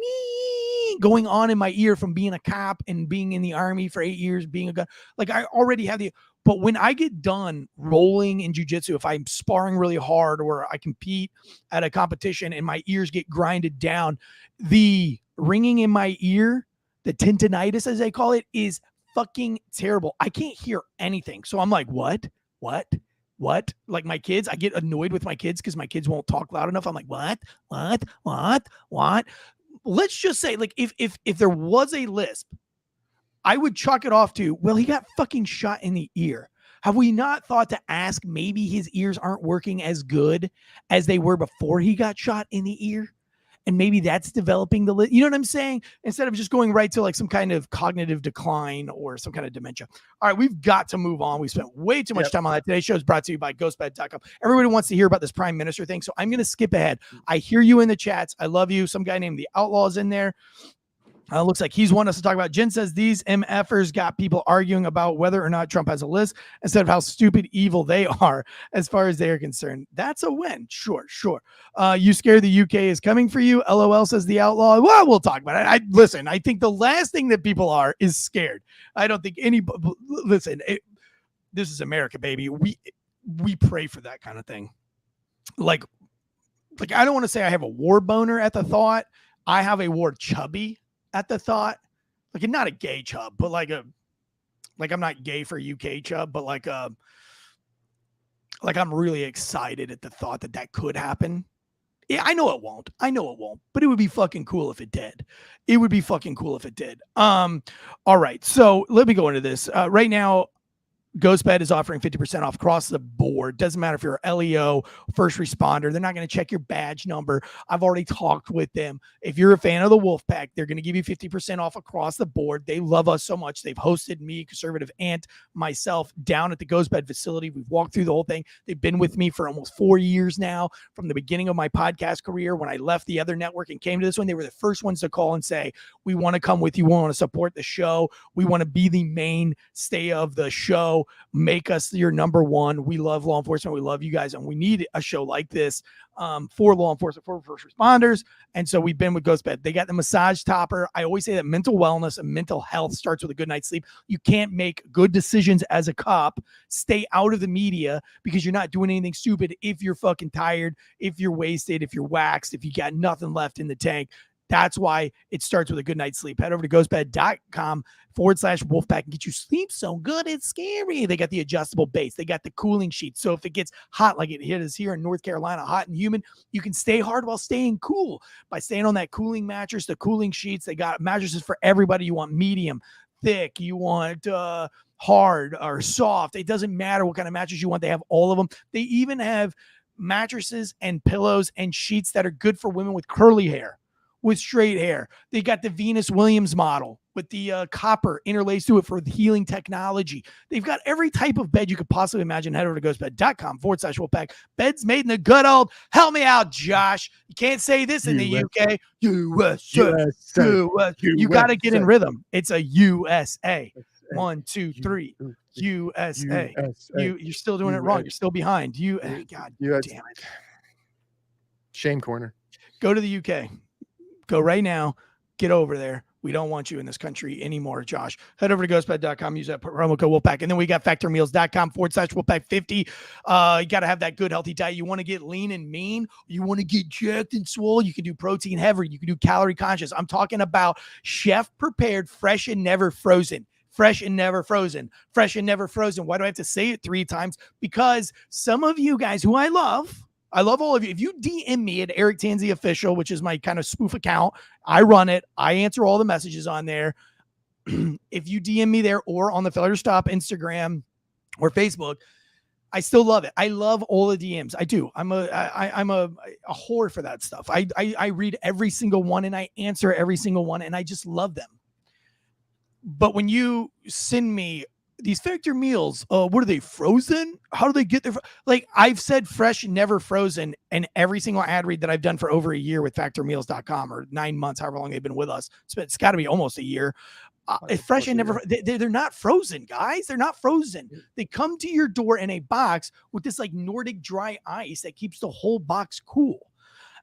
going on in my ear from being a cop and being in the army for 8 years, being a gun. Like, I already have but when I get done rolling in jiu-jitsu, if I'm sparring really hard or I compete at a competition and my ears get grinded down, the ringing in my ear, the tinnitus, as they call it, is fucking terrible. I can't hear anything. So I'm like, what? Like, my kids, I get annoyed with my kids because my kids won't talk loud enough. I'm like, what? Let's just say, like, if there was a lisp, I would chalk it off to, well, he got fucking shot in the ear. Have we not thought to ask maybe his ears aren't working as good as they were before he got shot in the ear? And maybe that's developing the list. You know what I'm saying? Instead of just going right to like some kind of cognitive decline or some kind of dementia. All right, we've got to move on. We spent way too much time on that. Today's show is brought to you by ghostbed.com. Everybody wants to hear about this prime minister thing, so I'm going to skip ahead. I hear you in the chats. I love you. Some guy named The Outlaw is in there. Looks like he's wanting us to talk about. Jen says these MFers got people arguing about whether or not Trump has a list instead of how stupid evil they are as far as they are concerned. That's a win. Sure. You scared the UK is coming for you. LOL, says The Outlaw. Well, we'll talk about it. Listen, I think the last thing that people are is scared. I don't think listen, this is America, baby. We pray for that kind of thing. Like I don't want to say I have a war boner at the thought. I have a war chubby at the thought, like, not a gay chub, but like I'm not gay for UK chub, but like I'm really excited at the thought that could happen. Yeah, I know it won't, but it would be fucking cool if it did. All right. So let me go into this right now. GhostBed is offering 50% off across the board. Doesn't matter if you're a LEO, first responder. They're not going to check your badge number. I've already talked with them. If you're a fan of the Wolfpack, they're going to give you 50% off across the board. They love us so much. They've hosted me, conservative aunt, myself down at the GhostBed facility. We've walked through the whole thing. They've been with me for almost 4 years now, from the beginning of my podcast career. When I left the other network and came to this one, they were the first ones to call and say, we want to come with you. We want to support the show. We want to be the mainstay of the show. Make us your number one. We love law enforcement. We love you guys. And we need a show like this for law enforcement, for first responders. And so we've been with GhostBed. They got the massage topper. I always say that mental wellness and mental health starts with a good night's sleep. You can't make good decisions as a cop. Stay out of the media because you're not doing anything stupid if you're fucking tired, if you're wasted, if you're waxed, if you got nothing left in the tank. That's why it starts with a good night's sleep. Head over to ghostbed.com/Wolfpack and get you sleep so good it's scary. They got the adjustable base. They got the cooling sheets. So if it gets hot like it is here in North Carolina, hot and humid, you can stay hard while staying cool by staying on that cooling mattress, the cooling sheets. They got mattresses for everybody. You want medium, thick, you want hard or soft. It doesn't matter what kind of mattress you want. They have all of them. They even have mattresses and pillows and sheets that are good for women with curly hair, with straight hair. They got the Venus Williams model with the copper interlaced to it for the healing technology. They've got every type of bed you could possibly imagine. Head over to ghostbed.com/Wolfpack. Beds made in the good old, help me out, Josh. You can't say this in the UK. USA. You got to get in rhythm. It's a USA. 1, 2, 3. USA. You're still doing it wrong. You're still behind. God damn it. Shame corner. Go to the UK. Go right now. Get over there. We don't want you in this country anymore, Josh. Head over to ghostbed.com. Use that promo code Wolfpack. And then we got factormeals.com/Wolfpack50. You got to have that good, healthy diet. You want to get lean and mean. You want to get jacked and swole. You can do protein heavy. You can do calorie conscious. I'm talking about chef prepared, fresh and never frozen. Fresh and never frozen. Fresh and never frozen. Why do I have to say it 3 times? Because some of you guys who I love all of you. If you DM me at Eric Tansey Official, which is my kind of spoof account, I run it. I answer all the messages on there. If you DM me there or on the Failure to Stop Instagram or Facebook, I still love it. I love all the DMs. I do. I'm a whore for that stuff. I read every single one and I answer every single one and I just love them. But when you send me these factor meals, what are they, frozen? How do they get there? Like I've said fresh, never frozen, and every single ad read that I've done for over a year with factormeals.com or 9 months, however long they've been with us. It's got to be almost a year. It's fresh and never, they're not frozen, guys. They're not frozen. They come to your door in a box with this like Nordic dry ice that keeps the whole box cool.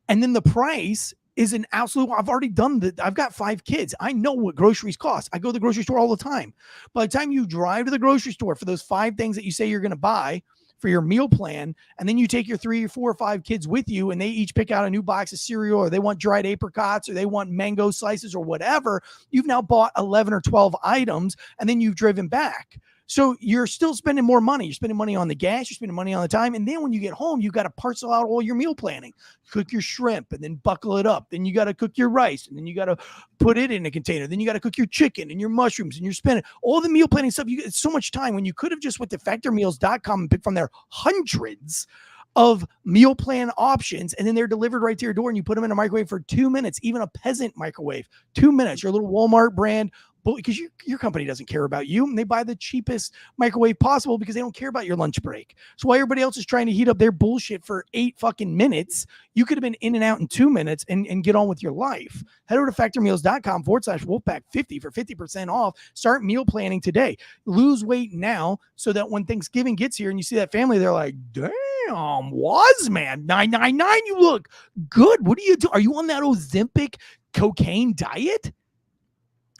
And then the price is an absolute, I've already done that. I've got 5 kids. I know what groceries cost. I go to the grocery store all the time. By the time you drive to the grocery store for those 5 things that you say you're going to buy for your meal plan, and then you take your 3 or 4 or 5 kids with you and they each pick out a new box of cereal, or they want dried apricots, or they want mango slices or whatever, you've now bought 11 or 12 items and then you've driven back. So you're still spending more money. You're spending money on the gas. You're spending money on the time. And then when you get home, you got to parcel out all your meal planning. Cook your shrimp and then buckle it up. Then you got to cook your rice and then you got to put it in a container. Then you got to cook your chicken and your mushrooms and your spinach. All the meal planning stuff. It's so much time when you could have just went to factormeals.com and picked from their hundreds of meal plan options, and then they're delivered right to your door and you put them in a microwave for 2 minutes, even a peasant microwave, 2 minutes, your little Walmart brand, because your company doesn't care about you and they buy the cheapest microwave possible because they don't care about your lunch break. So while everybody else is trying to heat up their bullshit for 8 fucking minutes, you could have been in and out in 2 minutes and get on with your life. Head over to factormeals.com/Wolfpack50 for 50% off. Start meal planning today. Lose weight now so that when Thanksgiving gets here and you see that family, they're like, damn, Wazman 999, you look good. What do you do? Are you on that Ozempic cocaine diet?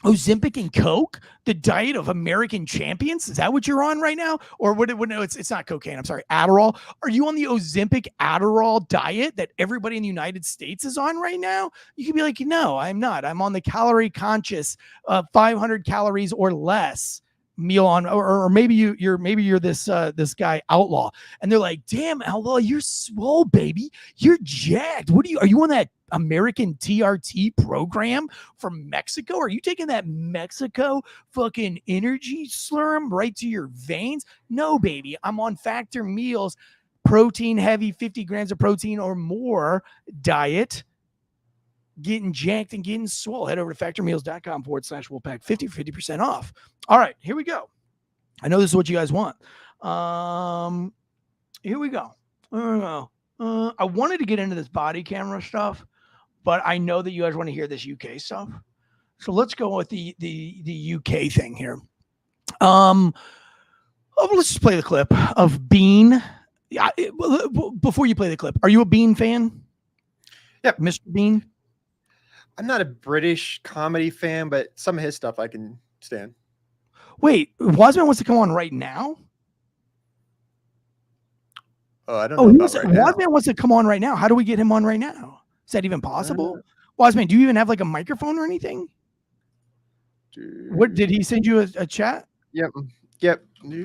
Ozempic and Coke, the diet of American champions? Is that what you're on right now? Or no, it's not cocaine. I'm sorry, Adderall. Are you on the Ozempic Adderall diet that everybody in the United States is on right now? You could be like, no, I'm not. I'm on the calorie conscious, 500 calories or less meal on, or maybe you're this guy Outlaw, and they're like, damn, Outlaw, you're swole, baby, you're jacked. Are you on that American TRT program from Mexico? Are you taking that Mexico fucking energy slurm right to your veins? No, baby, I'm on Factor Meals, protein heavy, 50 grams of protein or more diet, getting jacked and getting swole. Head over to factormeals.com/Wolfpack50 for 50% off. All right, here we go. I know this is what you guys want. Here we go. I wanted to get into this body camera stuff, but I know that you guys want to hear this UK stuff. So let's go with the UK thing here. Let's just play the clip of Bean. Before you play the clip, are you a Bean fan? Yep. Mr. Bean? I'm not a British comedy fan, but some of his stuff I can stand. Wait, Wazman wants to come on right now? Oh, I don't know. Wazman wants to come on right now. How do we get him on right now? Is that even possible? Wazman, do you even have like a microphone or anything? What did he send you a chat? Yep. Do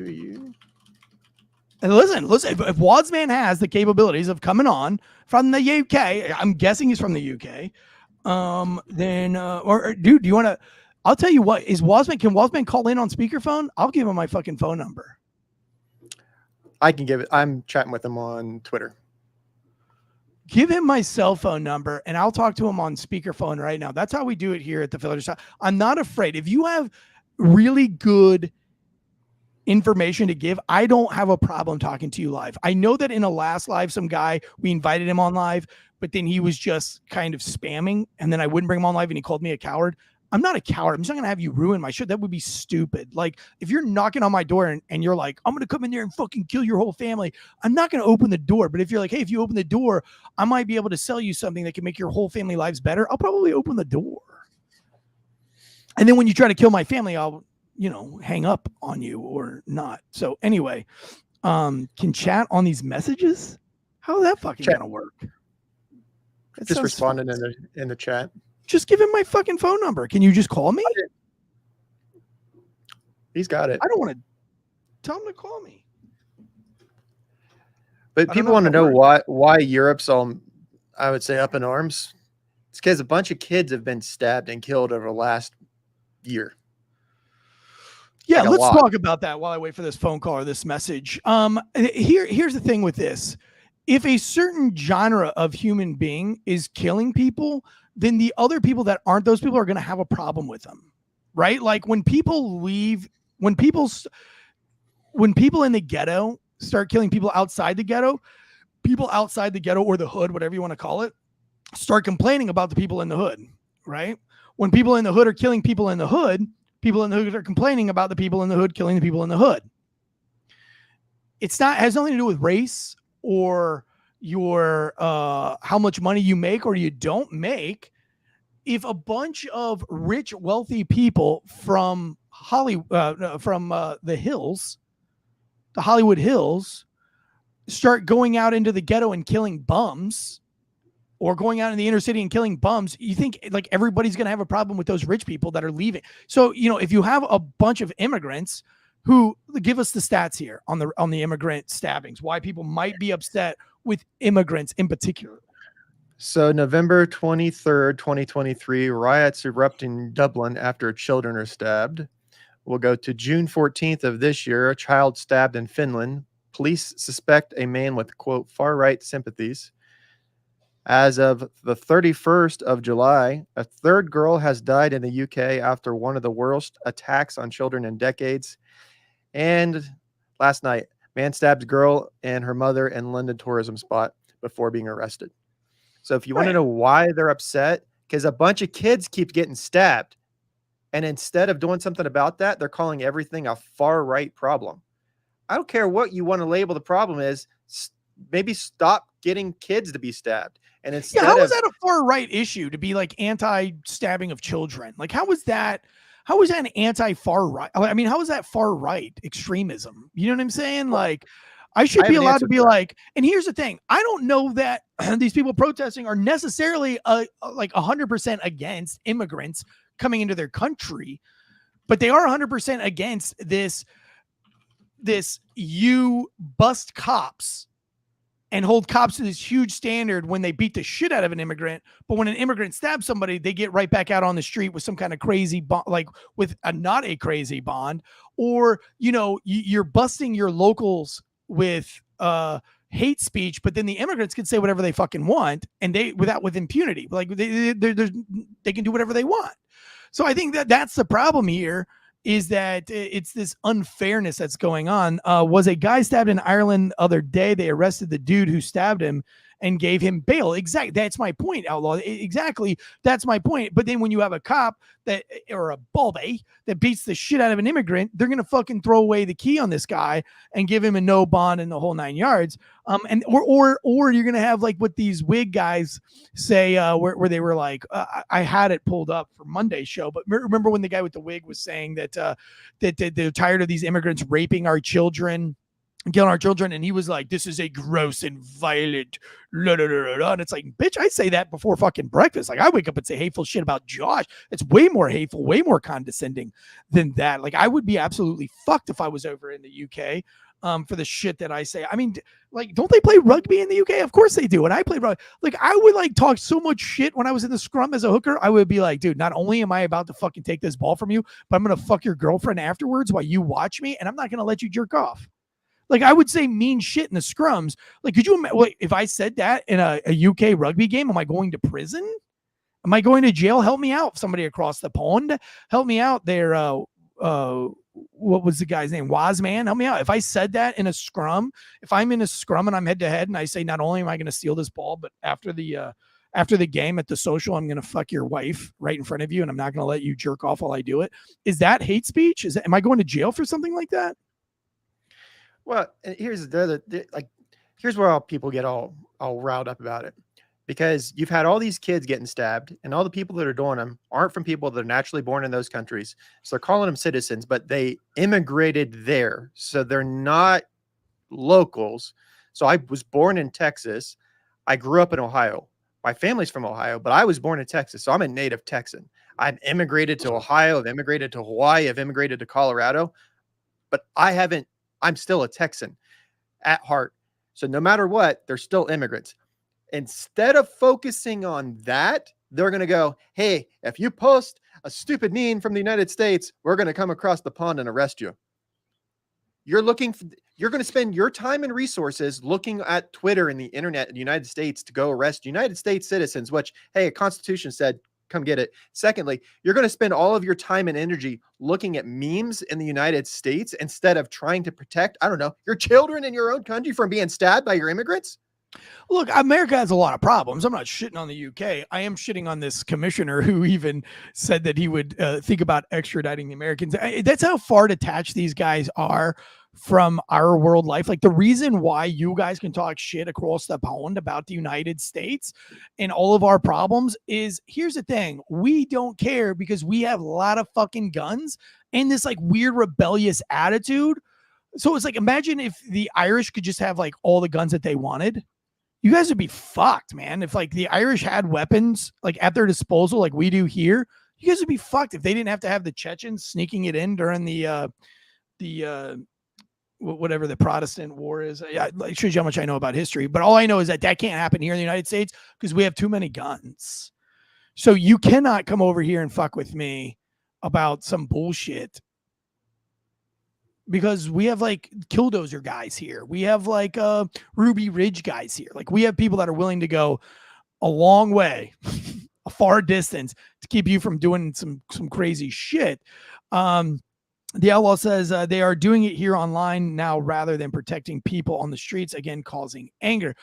you? And listen, if Wadsman has the capabilities of coming on from the UK, I'm guessing he's from the UK. Then or dude, do you want to? I'll tell you what. Can Wadsman call in on speakerphone? I'll give him my fucking phone number. I can give it. I'm chatting with him on Twitter. Give him my cell phone number and I'll talk to him on speakerphone right now. That's how we do it here at the Filter. I'm not afraid. If you have really good information to give, I don't have a problem talking to you live. I know that in a last live, some guy, we invited him on live, but then he was just kind of spamming and then I wouldn't bring him on live and he called me a coward. I'm not a coward. I'm just not going to have you ruin my shit. That would be stupid. Like if you're knocking on my door and you're like, I'm going to come in there and fucking kill your whole family. I'm not going to open the door. But if you're like, hey, if you open the door, I might be able to sell you something that can make your whole family lives better. I'll probably open the door. And then when you try to kill my family, I'll, hang up on you or not. So anyway, can chat on these messages? How is that fucking going to work? Just responding in the chat. Just give him my fucking phone number. Can you just call me? He's got it. I don't want to tell him to call me. But people want to know why Europe's all, I would say, up in arms. It's because a bunch of kids have been stabbed and killed over the last year. Yeah, let's talk about that while I wait for this phone call or this message. Here's the thing with this. If a certain genre of human being is killing people, then the other people that aren't those people are going to have a problem with them, right? Like when people leave, when people in the ghetto start killing people outside the ghetto or the hood, whatever you want to call it, start complaining about the people in the hood, right? When people in the hood are killing people in the hood are complaining about the people in the hood killing the people in the hood. It has nothing to do with race or your how much money you make or you don't make. If a bunch of rich, wealthy people from Hollywood, from the hills, the Hollywood Hills, start going out into the ghetto and killing bums, or going out in the inner city and killing bums, you think like everybody's going to have a problem with those rich people that are leaving. So, if you have a bunch of immigrants who give us the stats here on the immigrant stabbings, why people might be upset with immigrants in particular. So November 23rd, 2023, riots erupt in Dublin after children are stabbed. We'll go to June 14th of this year, a child stabbed in Finland. Police suspect a man with, quote, far-right sympathies. As of the 31st of July, a third girl has died in the UK after one of the worst attacks on children in decades. And last night, man stabs girl and her mother in London tourism spot before being arrested. So if you want to know why they're upset, because a bunch of kids keep getting stabbed. And instead of doing something about that, they're calling everything a far-right problem. I don't care what you want to label the problem is. Maybe stop getting kids to be stabbed. And instead how is that a far-right issue to be like anti-stabbing of children? Like, how is that an anti-far right? I mean, how is that far-right extremism? You know what I'm saying? Like, I should be allowed to be like, and here's the thing. I don't know that these people protesting are necessarily like 100% against immigrants coming into their country, but they are 100% against this you bust cops and hold cops to this huge standard when they beat the shit out of an immigrant. But when an immigrant stabs somebody, they get right back out on the street with some kind of crazy bond, like with not a crazy bond, or, you're busting your locals with hate speech, but then the immigrants can say whatever they fucking want and with impunity, like they can do whatever they want. So I think that's the problem here, is that it's this unfairness that's going on. Was a guy stabbed in Ireland the other day. They arrested the dude who stabbed him and gave him bail. Exactly. That's my point, Outlaw. Exactly. That's my point. But then when you have a cop or a bulby that beats the shit out of an immigrant, they're going to fucking throw away the key on this guy and give him a no bond and the whole 9 yards. Or you're going to have like what these wig guys say, where they were like, I had it pulled up for Monday's show, but remember when the guy with the wig was saying that they're tired of these immigrants raping our children killing our children, and he was like, this is a gross and violent and it's like, bitch, I say that before fucking breakfast. Like, I wake up and say hateful shit about Josh. It's way more hateful, way more condescending than that. Like, I would be absolutely fucked if I was over in the UK for the shit that I say. I mean, like, don't they play rugby in the UK? Of course they do. And I played rugby. Like, I would like talk so much shit when I was in the scrum as a hooker. I would be like, dude, not only am I about to fucking take this ball from you, but I'm gonna fuck your girlfriend afterwards while you watch me, and I'm not gonna let you jerk off. Like, I would say mean shit in the scrums. Like, could you imagine if I said that in a UK rugby game? Am I going to prison? Am I going to jail? Help me out. Somebody across the pond, help me out there. What was the guy's name? Wazman, help me out. If I said that in a scrum, if I'm in a scrum and I'm head to head and I say, not only am I going to steal this ball, but after the game at the social, I'm going to fuck your wife right in front of you, and I'm not going to let you jerk off while I do it. Is that hate speech? Am I going to jail for something like that? Well, here's here's where all people get all riled up about it, because you've had all these kids getting stabbed, and all the people that are doing them aren't from people that are naturally born in those countries. So they're calling them citizens, but they immigrated there, so they're not locals. So I was born in Texas. I grew up in Ohio. My family's from Ohio, but I was born in Texas, so I'm a native Texan. I've immigrated to Ohio. I've immigrated to Hawaii. I've immigrated to Colorado, but I'm still a Texan at heart. So no matter what, they're still immigrants. Instead of focusing on that, they're going to go, hey, if you post a stupid meme from the United States, we're going to come across the pond and arrest you. You're going to spend your time and resources looking at Twitter and the internet in the United States to go arrest United States citizens, which, hey, a Constitution said, come get it. Secondly, you're going to spend all of your time and energy looking at memes in the United States instead of trying to protect, I don't know, your children in your own country from being stabbed by your immigrants. Look, America has a lot of problems. I'm not shitting on the UK. I am shitting on this commissioner who even said that he would think about extraditing the Americans. That's how far detached these guys are from our world life. Like, the reason why you guys can talk shit across the pond about the United States and all of our problems is, here's the thing. We don't care because we have a lot of fucking guns and this like weird rebellious attitude. So it's like, imagine if the Irish could just have like all the guns that they wanted. You guys would be fucked, man. If like the Irish had weapons like at their disposal, like we do here, you guys would be fucked if they didn't have to have the Chechens sneaking it in during the whatever the Protestant war is. Yeah, it shows you how much I know about history. But all I know is that can't happen here in the United States because we have too many guns. So you cannot come over here and fuck with me about some bullshit. Because we have like Killdozer guys here. We have like Ruby Ridge guys here. Like, we have people that are willing to go a long way, a far distance to keep you from doing some crazy shit. The outlaw says they are doing it here online now rather than protecting people on the streets, again, causing anger.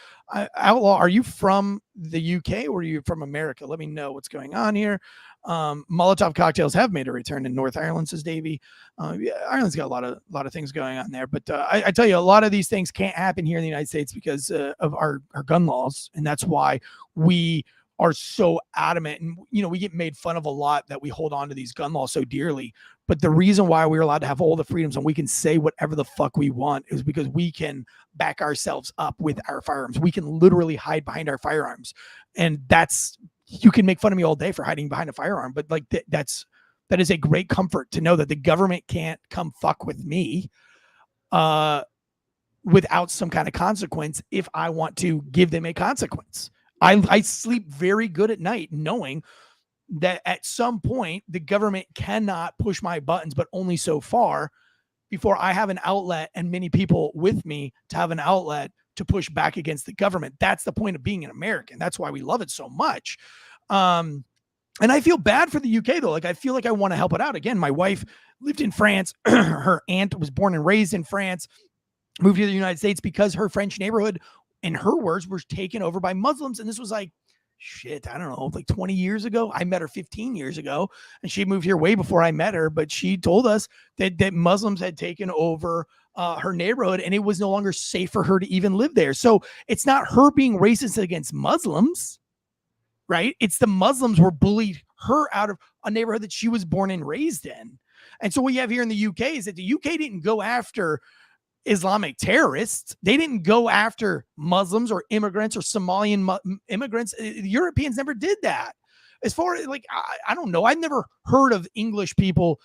Outlaw, are you from the UK or are you from America? Let me know what's going on here. Molotov cocktails have made a return in North Ireland, says Davey. Yeah, Ireland's got a lot of things going on there, but I tell you, a lot of these things can't happen here in the United States because of our gun laws, and that's why we are so adamant. And we get made fun of a lot that we hold on to these gun laws so dearly. But the reason why we're allowed to have all the freedoms and we can say whatever the fuck we want is because we can back ourselves up with our firearms. We can literally hide behind our firearms, and you can make fun of me all day for hiding behind a firearm, but like that is a great comfort to know that the government can't come fuck with me without some kind of consequence if I want to give them a consequence. I sleep very good at night knowing that at some point the government cannot push my buttons, but only so far before I have an outlet and many people with me to have an outlet to push back against the government. That's the point of being an American. That's why we love it so much. And I feel bad for the UK though. Like, I feel like I want to help it out. Again, my wife lived in France. Her aunt was born and raised in France, moved to the United States because her French neighborhood, in her words, was taken over by Muslims. And this was like, shit, I don't know, like 20 years ago. I met her 15 years ago and she moved here way before I met her, but she told us that Muslims had taken over her neighborhood and it was no longer safe for her to even live there. So it's not her being racist against Muslims, right? It's the Muslims were bullied her out of a neighborhood that she was born and raised in. And so what you have here in the UK is that the UK didn't go after Islamic terrorists. They didn't go after Muslims or immigrants or Somalian immigrants. Europeans never did that. As far as like, I don't know. I've never heard of English people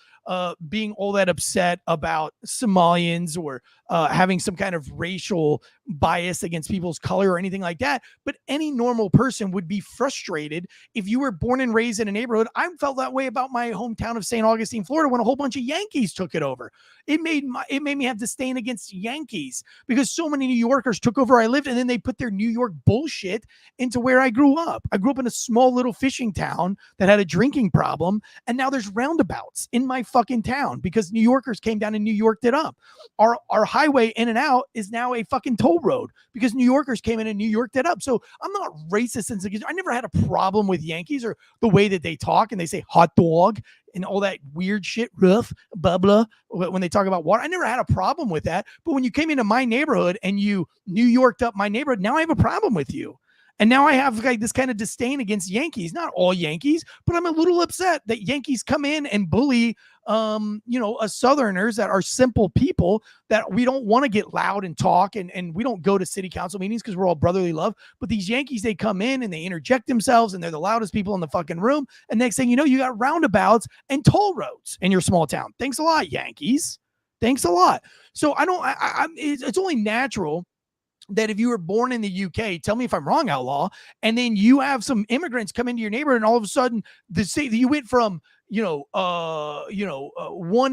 being all that upset about Somalians or having some kind of racial bias against people's color or anything like that. But any normal person would be frustrated if you were born and raised in a neighborhood. I felt that way about my hometown of St. Augustine, Florida, when a whole bunch of Yankees took it over. It made me have disdain against Yankees because so many New Yorkers took over where I lived, and then they put their New York bullshit into where I grew up. I grew up in a small little fishing town that had a drinking problem, and now there's roundabouts in my fucking town because New Yorkers came down and New Yorked it up. Our highway in and out is now a fucking toll road because New Yorkers came in and New Yorked it up. So I'm not racist. I never had a problem with Yankees or the way that they talk and they say hot dog and all that weird shit, rough, blah, blah, when they talk about water. I never had a problem with that. But when you came into my neighborhood and you New Yorked up my neighborhood, now I have a problem with you. And now I have like this kind of disdain against Yankees, not all Yankees, but I'm a little upset that Yankees come in and bully, us Southerners that are simple people that we don't want to get loud and talk. And we don't go to city council meetings because we're all brotherly love. But these Yankees, they come in and they interject themselves and they're the loudest people in the fucking room. And next thing you know, you got roundabouts and toll roads in your small town. Thanks a lot, Yankees. Thanks a lot. So it's only natural that if you were born in the UK, tell me if I'm wrong, Outlaw, and then you have some immigrants come into your neighborhood and all of a sudden you went from, 1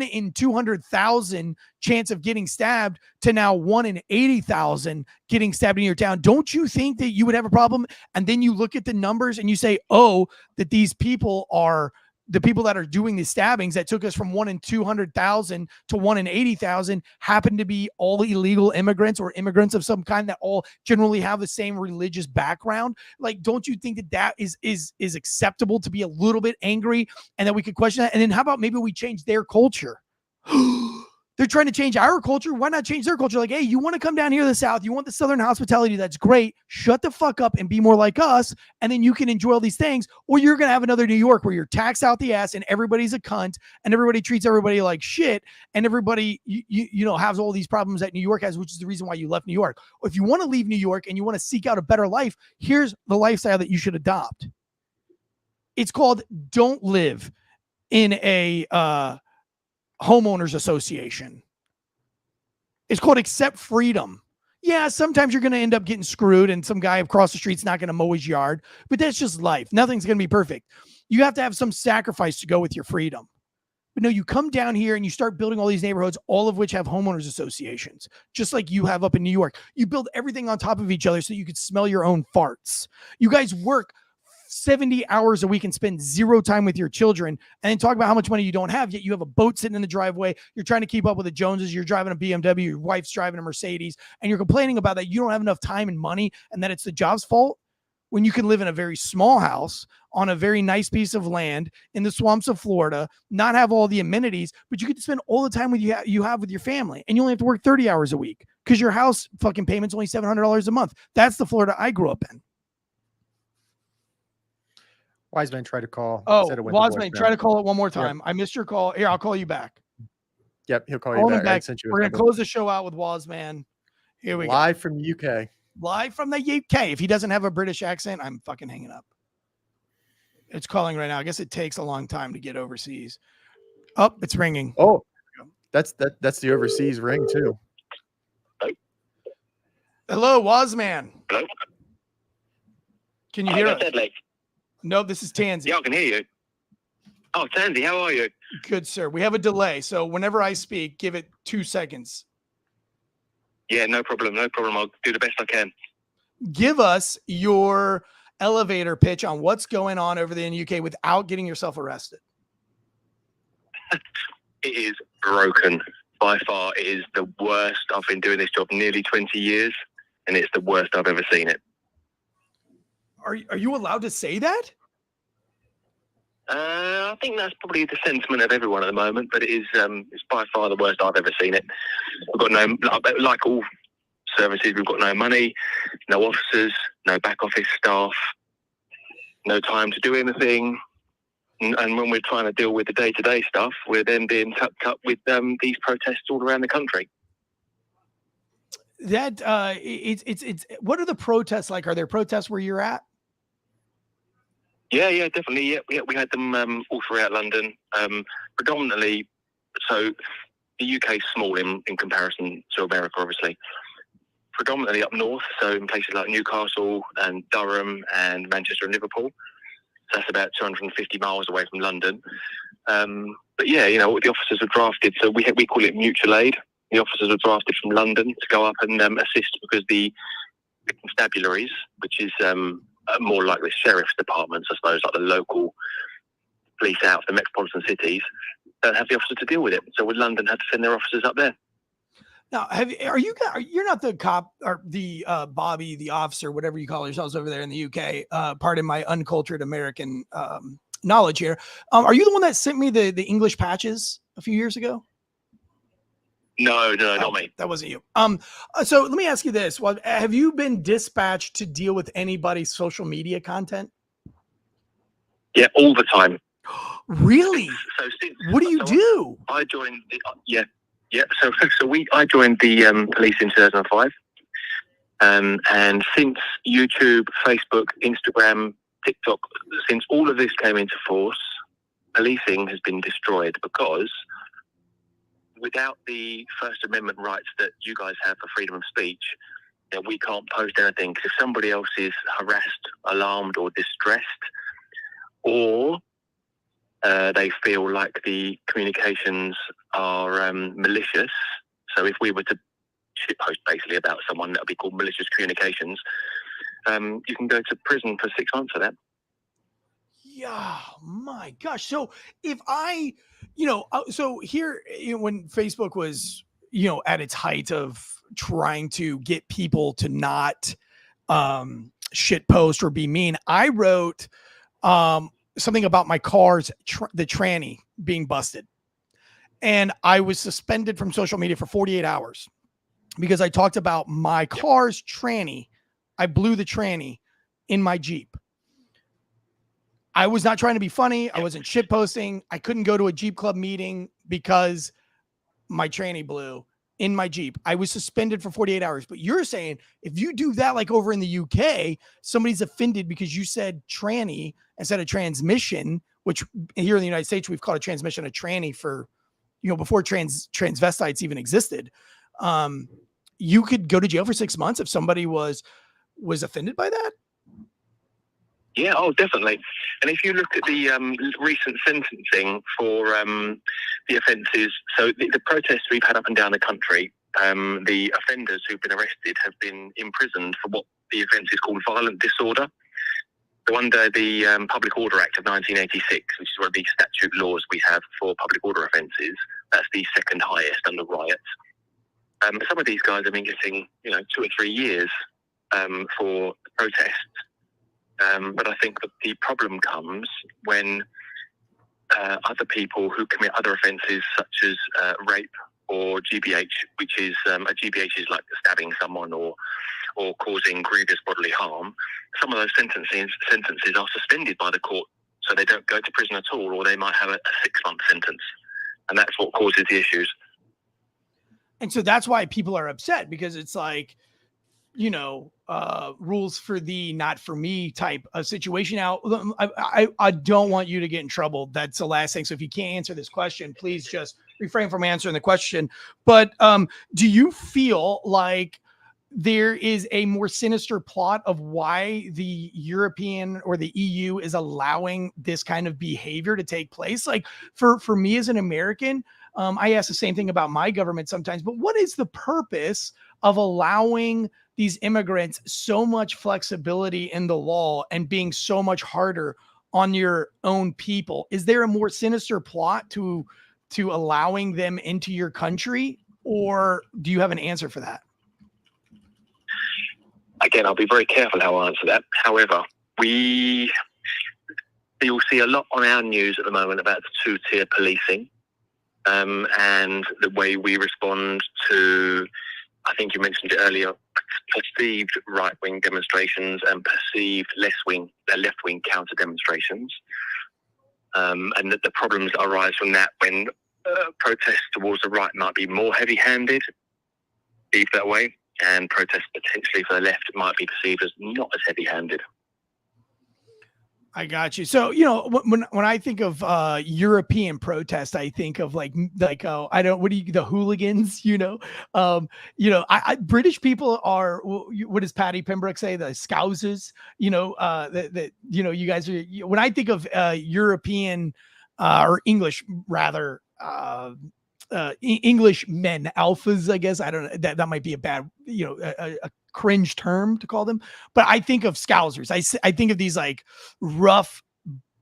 in 200,000 chance of getting stabbed to now 1 in 80,000 getting stabbed in your town. Don't you think that you would have a problem? And then you look at the numbers and you say, that these people are the people that are doing the stabbings that took us from 1 in 200,000 to 1 in 80,000 happen to be all illegal immigrants or immigrants of some kind that all generally have the same religious background. Like, don't you think that is acceptable to be a little bit angry and that we could question that? And then how about maybe we change their culture? They're trying to change our culture. Why not change their culture? Like, hey, you want to come down here to the South. You want the Southern hospitality. That's great. Shut the fuck up and be more like us. And then you can enjoy all these things. Or you're going to have another New York where you're taxed out the ass and everybody's a cunt and everybody treats everybody like shit. And everybody, has all these problems that New York has, which is the reason why you left New York. Or if you want to leave New York and you want to seek out a better life, here's the lifestyle that you should adopt. It's called don't live in a, homeowners association. It's called accept freedom. Yeah, sometimes you're going to end up getting screwed and some guy across the street's not going to mow his yard, but that's just life. Nothing's going to be perfect. You have to have some sacrifice to go with your freedom. But no, you come down here and you start building all these neighborhoods, all of which have homeowners associations, just like you have up in New York. You build everything on top of each other so you could smell your own farts. You guys work 70 hours a week and spend zero time with your children and then talk about how much money you don't have, yet you have a boat sitting in the driveway. You're trying to keep up with the Joneses. You're driving a BMW. Your wife's driving a Mercedes and you're complaining about that. You don't have enough time and money and that it's the job's fault when you can live in a very small house on a very nice piece of land in the swamps of Florida, not have all the amenities, but you get to spend all the time with you have with your family and you only have to work 30 hours a week because your house fucking payment's only $700 a month. That's the Florida I grew up in. Wiseman tried to call. Wiseman, try to call it one more time. Yep. I missed your call. Here, I'll call you back. Yep, he'll call you back. We're going to close the show out with Wiseman. Here we go. Live from UK. Live from the UK. If he doesn't have a British accent, I'm fucking hanging up. It's calling right now. I guess it takes a long time to get overseas. Oh, it's ringing. Oh, that's the overseas ring too. Hello, Wiseman. Hello? Can you hear us? Like, no, this is Tansey. Yeah, I can hear you. Oh, Tansey, how are you? Good, sir. We have a delay, so whenever I speak, give it 2 seconds. Yeah, no problem. No problem. I'll do the best I can. Give us your elevator pitch on what's going on over there in the UK without getting yourself arrested. It is broken. By far, it is the worst. I've been doing this job nearly 20 years, and it's the worst I've ever seen it. Are you allowed to say that? I think that's probably the sentiment of everyone at the moment, but it is it's by far the worst I've ever seen it. We've got no, like all services, we've got no money, no officers, no back office staff, no time to do anything. And when we're trying to deal with the day-to-day stuff, we're then being tucked up with these protests all around the country. that it's what are the protests like? Are there protests where you're at? Yeah, definitely. Yeah, we had them all throughout London. Predominantly, so the UK is small in comparison to America, obviously. Predominantly up north, so in places like Newcastle and Durham and Manchester and Liverpool. So that's about 250 miles away from London. But yeah, the officers were drafted, so we call it mutual aid. The officers were drafted from London to go up and assist, because the constabularies, which is more like the sheriff's departments, I suppose, like the local police out of the metropolitan cities, don't have the officers to deal with it. So London had to send their officers up there. Now, you're not the cop or the Bobby, the officer, whatever you call yourselves over there in the UK. Pardon my uncultured American knowledge here. Are you the one that sent me the English patches a few years ago? No, not me. That wasn't you. So let me ask you this: have you been dispatched to deal with anybody's social media content? Yeah, all the time. Really? What do you do? I joined. I joined the police in 2005, and since YouTube, Facebook, Instagram, TikTok, since all of this came into force, policing has been destroyed, because without the First Amendment rights that you guys have for freedom of speech, we can't post anything. Because if somebody else is harassed, alarmed, or distressed, or they feel like the communications are malicious. So if we were to shitpost basically about someone, that would be called malicious communications. You can go to prison for 6 months for that. Yeah, my gosh. So if I, so here, when Facebook was, at its height of trying to get people to not shit post or be mean, I wrote something about my car's the tranny being busted, and I was suspended from social media for 48 hours because I talked about my car's tranny. I blew the tranny in my Jeep. I was not trying to be funny. I wasn't shit posting. I couldn't go to a Jeep Club meeting because my tranny blew in my Jeep. I was suspended for 48 hours. But you're saying if you do that, like over in the UK, somebody's offended because you said tranny instead of transmission, which here in the United States, we've called a transmission a tranny for, before transvestites even existed. You could go to jail for 6 months if somebody was offended by that. Yeah, definitely. And if you look at the recent sentencing for the offences, so the protests we've had up and down the country, the offenders who've been arrested have been imprisoned for what the offence is called violent disorder. So under the Public Order Act of 1986, which is one of the statute laws we have for public order offences, that's the second highest under riots. Some of these guys have been getting, 2 or 3 years for protests. But I think that the problem comes when other people who commit other offences, such as rape or GBH, which is a GBH is like stabbing someone or causing grievous bodily harm. Some of those sentences are suspended by the court, so they don't go to prison at all, or they might have a 6-month sentence, and that's what causes the issues. And so that's why people are upset, because it's like, rules for thee, not for me type of situation. Now, I don't want you to get in trouble. That's the last thing. So if you can't answer this question, please just refrain from answering the question. But do you feel like there is a more sinister plot of why the European or the EU is allowing this kind of behavior to take place? Like for me as an American, I ask the same thing about my government sometimes, but what is the purpose of allowing these immigrants so much flexibility in the law and being so much harder on your own people? Is there a more sinister plot to allowing them into your country, or do you have an answer for that? Again, I'll be very careful how I answer that. However, you'll see a lot on our news at the moment about the two-tier policing, and the way we respond to, I think you mentioned it earlier, perceived right-wing demonstrations and perceived left-wing counter demonstrations, and that the problems that arise from that when protests towards the right might be more heavy-handed, that way. and protests potentially for the left might be perceived as not as heavy-handed. I got you. So, when I think of European protest, I think of like the hooligans, British people are, what does Patty Pembroke say? The scousers, you guys are, when I think of European or English rather, English men, alphas, I guess. I don't know. That might be a bad, a cringe term to call them. But I think of scousers. I think of these like rough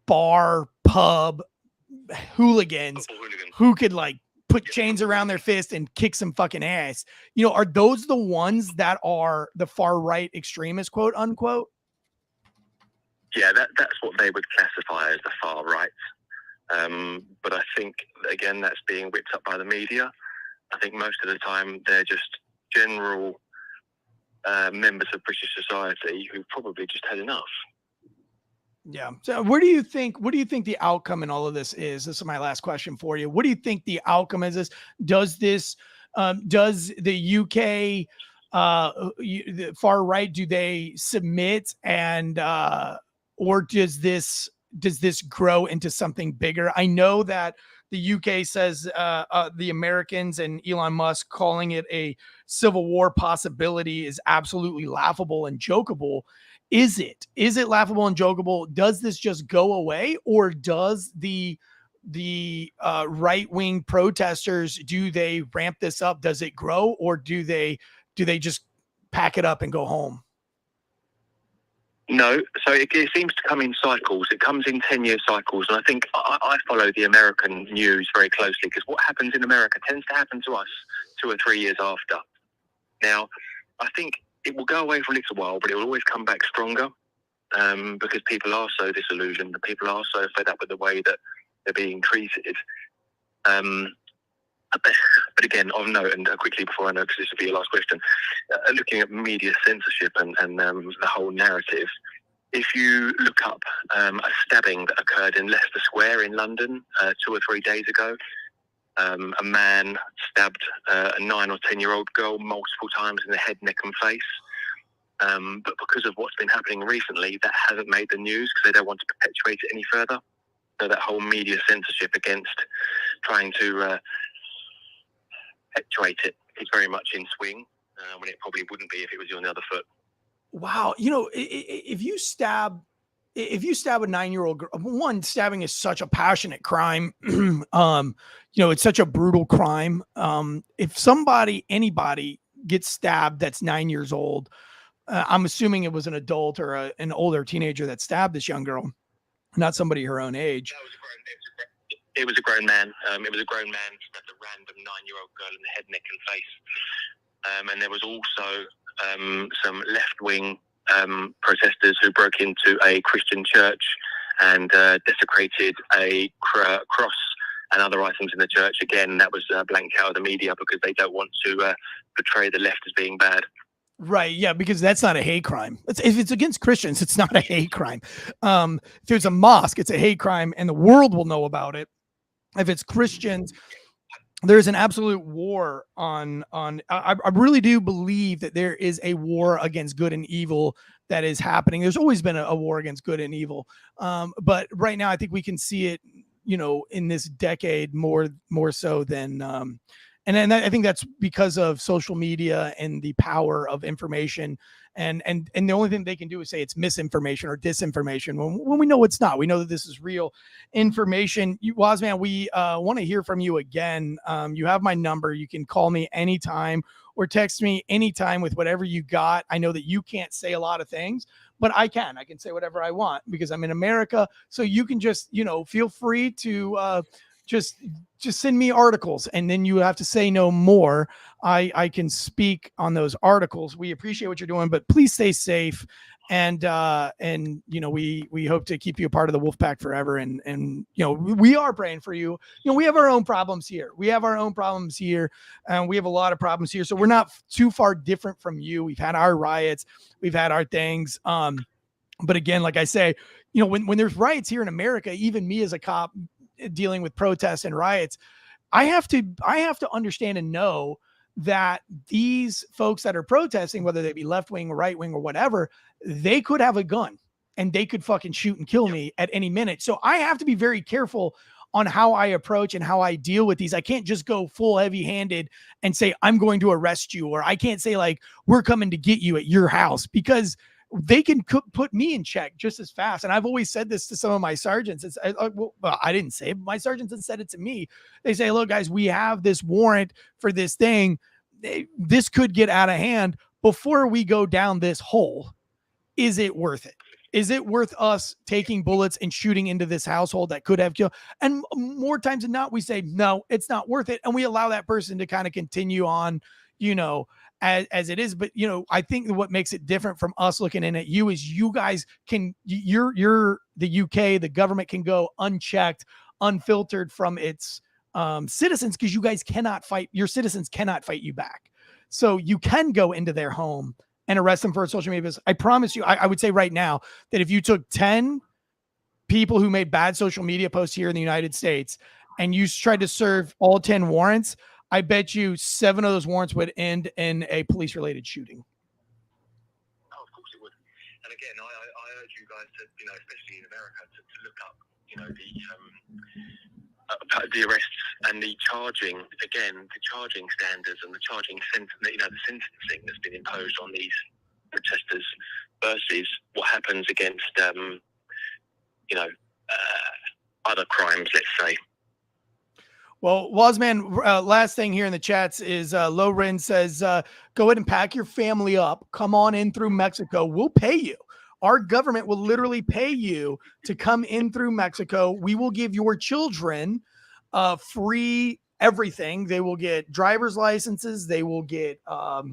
bar pub hooligans who could like put chains around their fist and kick some fucking ass. Are those the ones that are the far right extremists, quote unquote? Yeah, that's what they would classify as the far right. But I think, again, that's being whipped up by the media. I think most of the time they're just general members of British society who probably just had enough. Yeah. So what do you think the outcome in all of this is? This is my last question for you. What do you think the outcome is this? Does the UK, the far right, do they submit and, or does this grow into something bigger? I know that the UK says the Americans and Elon Musk calling it a civil war possibility is absolutely laughable and jokeable. Is it laughable and jokeable? Does this just go away, or does the right-wing protesters, do they ramp this up? Does it grow, or do they just pack it up and go home? No, so it seems to come in cycles. It comes in 10-year cycles, and I think I follow the American news very closely because what happens in America tends to happen to us 2 or 3 years after. Now, I think it will go away for a little while, but it will always come back stronger because people are so disillusioned and people are so fed up with the way that they're being treated. But again, of note, and quickly before I know, because this will be your last question, looking at media censorship and the whole narrative, if you look up a stabbing that occurred in Leicester Square in London 2 or 3 days ago, a man stabbed a 9 or 10-year-old girl multiple times in the head, neck and face. But because of what's been happening recently, that hasn't made the news because they don't want to perpetuate it any further. So that whole media censorship against trying to perpetuate it is very much in swing, when it probably wouldn't be if it was on the other foot. Wow. If you stab a 9-year-old girl, one, stabbing is such a passionate crime. It's such a brutal crime. If anybody gets stabbed that's 9 years old, I'm assuming it was an adult or an older teenager that stabbed this young girl, not somebody her own age. It was a grown man. It was a grown man stabbed a random 9-year-old girl in the head, neck and face. And there was also some left-wing protesters who broke into a Christian church and desecrated a cross and other items in the church. Again, that was blanked out of the media because they don't want to portray the left as being bad. Right. Yeah, because that's not a hate crime. If it's against Christians, it's not a hate crime. If there's a mosque, it's a hate crime and the world will know about it. If it's Christians, there's an absolute war on I really do believe that there is a war against good and evil that is happening. There's always been a war against good and evil. But right now I think we can see it, in this decade more so than and I think that's because of social media and the power of information. And the only thing they can do is say it's misinformation or disinformation when we know it's not. We know that this is real information. Wozman, we want to hear from you again. You have my number. You can call me anytime or text me anytime with whatever you got. I know that you can't say a lot of things, but I can say whatever I want because I'm in America. So you can just, feel free to just send me articles and then you have to say no more. I can speak on those articles. We appreciate what you're doing, but please stay safe. And we hope to keep you a part of the Wolfpack forever. And we are praying for you. We have our own problems here. And we have a lot of problems here. So we're not too far different from you. We've had our riots, we've had our things. But again, like I say, when there's riots here in America, even me as a cop dealing with protests and riots, I have to understand and know that these folks that are protesting, whether they be left wing, right wing, or whatever, they could have a gun and they could fucking shoot and kill me at any minute. So I have to be very careful on how I approach and how I deal with these. I can't just go full heavy handed and say, I'm going to arrest you. Or I can't say like, we're coming to get you at your house, because they can put me in check just as fast. And I've always said this to some of my sergeants. I didn't say it, but my sergeants have said it to me. They say, look, guys, we have this warrant for this thing. This could get out of hand. Before we go down this hole, is it worth it? Is it worth us taking bullets and shooting into this household that could have killed? And more times than not, we say, no, it's not worth it. And we allow that person to kind of continue on, as it is. But, I think what makes it different from us looking in at you is you guys can, you're the UK, the government can go unchecked, unfiltered from its citizens, because you guys cannot fight, your citizens cannot fight you back. So you can go into their home and arrest them for social media business. I promise you, I would say right now that if you took 10 people who made bad social media posts here in the United States and you tried to serve all 10 warrants, I bet you 7 of those warrants would end in a police-related shooting. Oh, of course it would. And again, I urge you guys to, especially in America, to look up, the arrests and the charging standards and the charging the sentencing that's been imposed on these protesters versus what happens against, other crimes, let's say. Well, Wazman, last thing here in the chats is Loren says, go ahead and pack your family up. Come on in through Mexico. We'll pay you. Our government will literally pay you to come in through Mexico. We will give your children free everything. They will get driver's licenses. They will get health,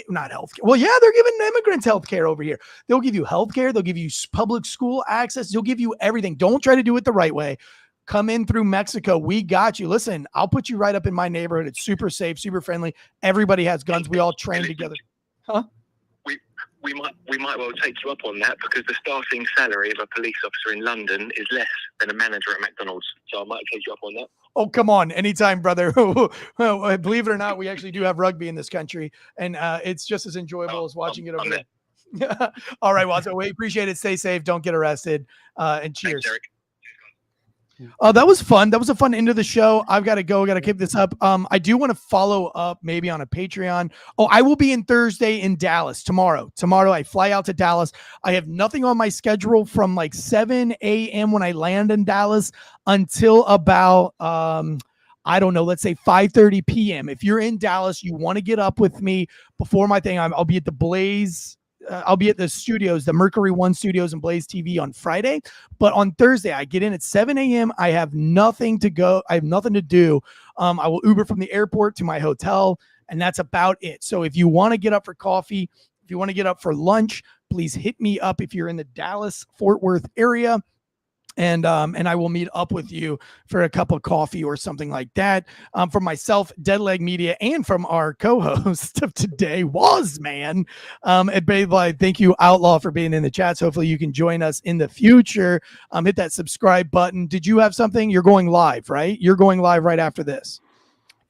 not health care. Well, yeah, they're giving immigrants health care over here. They'll give you health care. They'll give you public school access. They'll give you everything. Don't try to do it the right way. Come in through Mexico. We got you. Listen, I'll put you right up in my neighborhood. It's super safe, super friendly. Everybody has guns. We all train together. Huh? We might well take you up on that, because the starting salary of a police officer in London is less than a manager at McDonald's. So I might take you up on that. Oh, come on. Anytime, brother. Believe it or not, we actually do have rugby in this country, and it's just as enjoyable as watching it over there. All right, Walter. We appreciate it. Stay safe. Don't get arrested. And cheers. Thanks, Eric. Oh, that was fun. That was a fun end of the show. I've got to go. Got to keep this up. I do want to follow up maybe on a Patreon. Oh, I will be in Thursday in Dallas tomorrow. Tomorrow I fly out to Dallas. I have nothing on my schedule from like 7 a.m. when I land in Dallas until about, I don't know, let's say 5:30 p.m. If you're in Dallas, you want to get up with me before my thing. I'll be at the Blaze. I'll be at the studios, the Mercury One Studios and Blaze TV on Friday. But on Thursday, I get in at 7 a.m. I have nothing to go. I have nothing to do. I will Uber from the airport to my hotel, and that's about it. So if you want to get up for coffee, if you want to get up for lunch, please hit me up if you're in the Dallas, Fort Worth area. And I will meet up with you for a cup of coffee or something like that. From myself, Deadleg Media, and from our co-host of today, Wazman. And thank you, Outlaw, for being in the chats. Hopefully you can join us in the future. Hit that subscribe button. Did you have something? You're going live, right? You're going live right after this.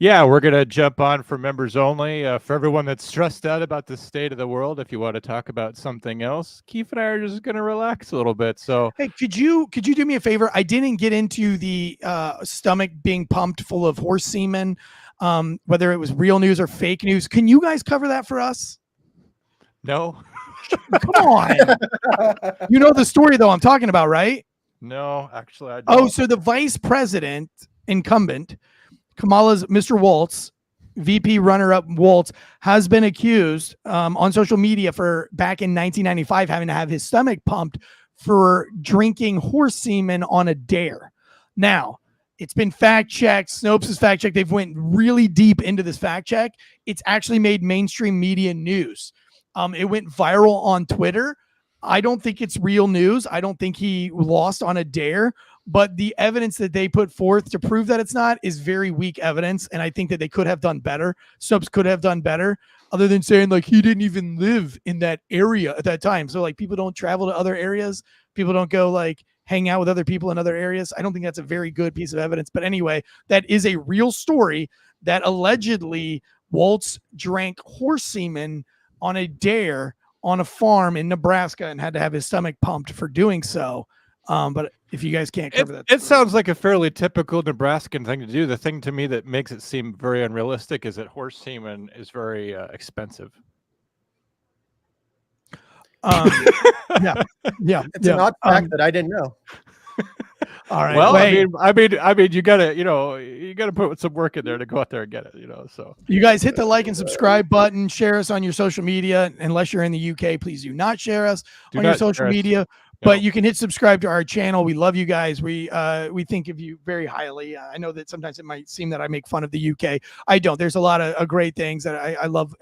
Yeah, we're going to jump on for members only. For everyone that's stressed out about the state of the world, if you want to talk about something else, Keith and I are just going to relax a little bit. So, hey, could you do me a favor? I didn't get into the stomach being pumped full of horse semen, whether it was real news or fake news. Can you guys cover that for us? No. Come on. You know the story, though, I'm talking about, right? No, actually, I don't. Oh, so the vice president incumbent, Kamala's Mr. Waltz, VP runner-up Waltz, has been accused on social media for back in 1995 having to have his stomach pumped for drinking horse semen on a dare. Now, it's been fact-checked. Snopes has fact-checked. They've went really deep into this fact-check. It's actually made mainstream media news. It went viral on Twitter. I don't think it's real news. I don't think he lost on a dare. But the evidence that they put forth to prove that it's not is very weak evidence. And I think that they could have done better. Snopes could have done better, other than saying like he didn't even live in that area at that time. So like people don't travel to other areas. People don't go like hang out with other people in other areas. I don't think that's a very good piece of evidence. But anyway, that is a real story that allegedly Waltz drank horse semen on a dare on a farm in Nebraska and had to have his stomach pumped for doing so. But if you guys can't cover that, it sounds like a fairly typical Nebraskan thing to do. The thing to me that makes it seem very unrealistic is that horse semen is very expensive. Yeah. It's an odd fact that I didn't know. All right. Well, wait. I mean, you gotta put some work in there to go out there and get it. So You guys hit the like and subscribe button. Share us on your social media. Unless you're in the UK, please do not share us on your social media. But you can hit subscribe to our channel. We love you guys. We think of you very highly. I know that sometimes it might seem that I make fun of the UK. I don't. There's a lot of great things that I love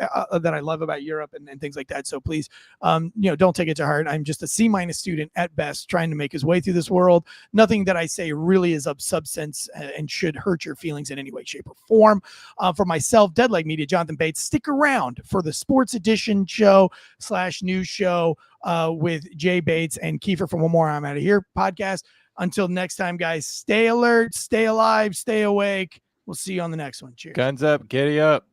about Europe and things like that. So please, don't take it to heart. I'm just a C- student at best, trying to make his way through this world. Nothing that I say really is of substance and should hurt your feelings in any way, shape, or form. For myself, Deadleg Media, Jonathan Bates. Stick around for the Sports Edition show / news show with Jay Bates and Kiefer from One More I'm Out of Here podcast. Until next time, guys, stay alert, stay alive, stay awake. We'll see you on the next one. Cheers. Guns up, giddy up.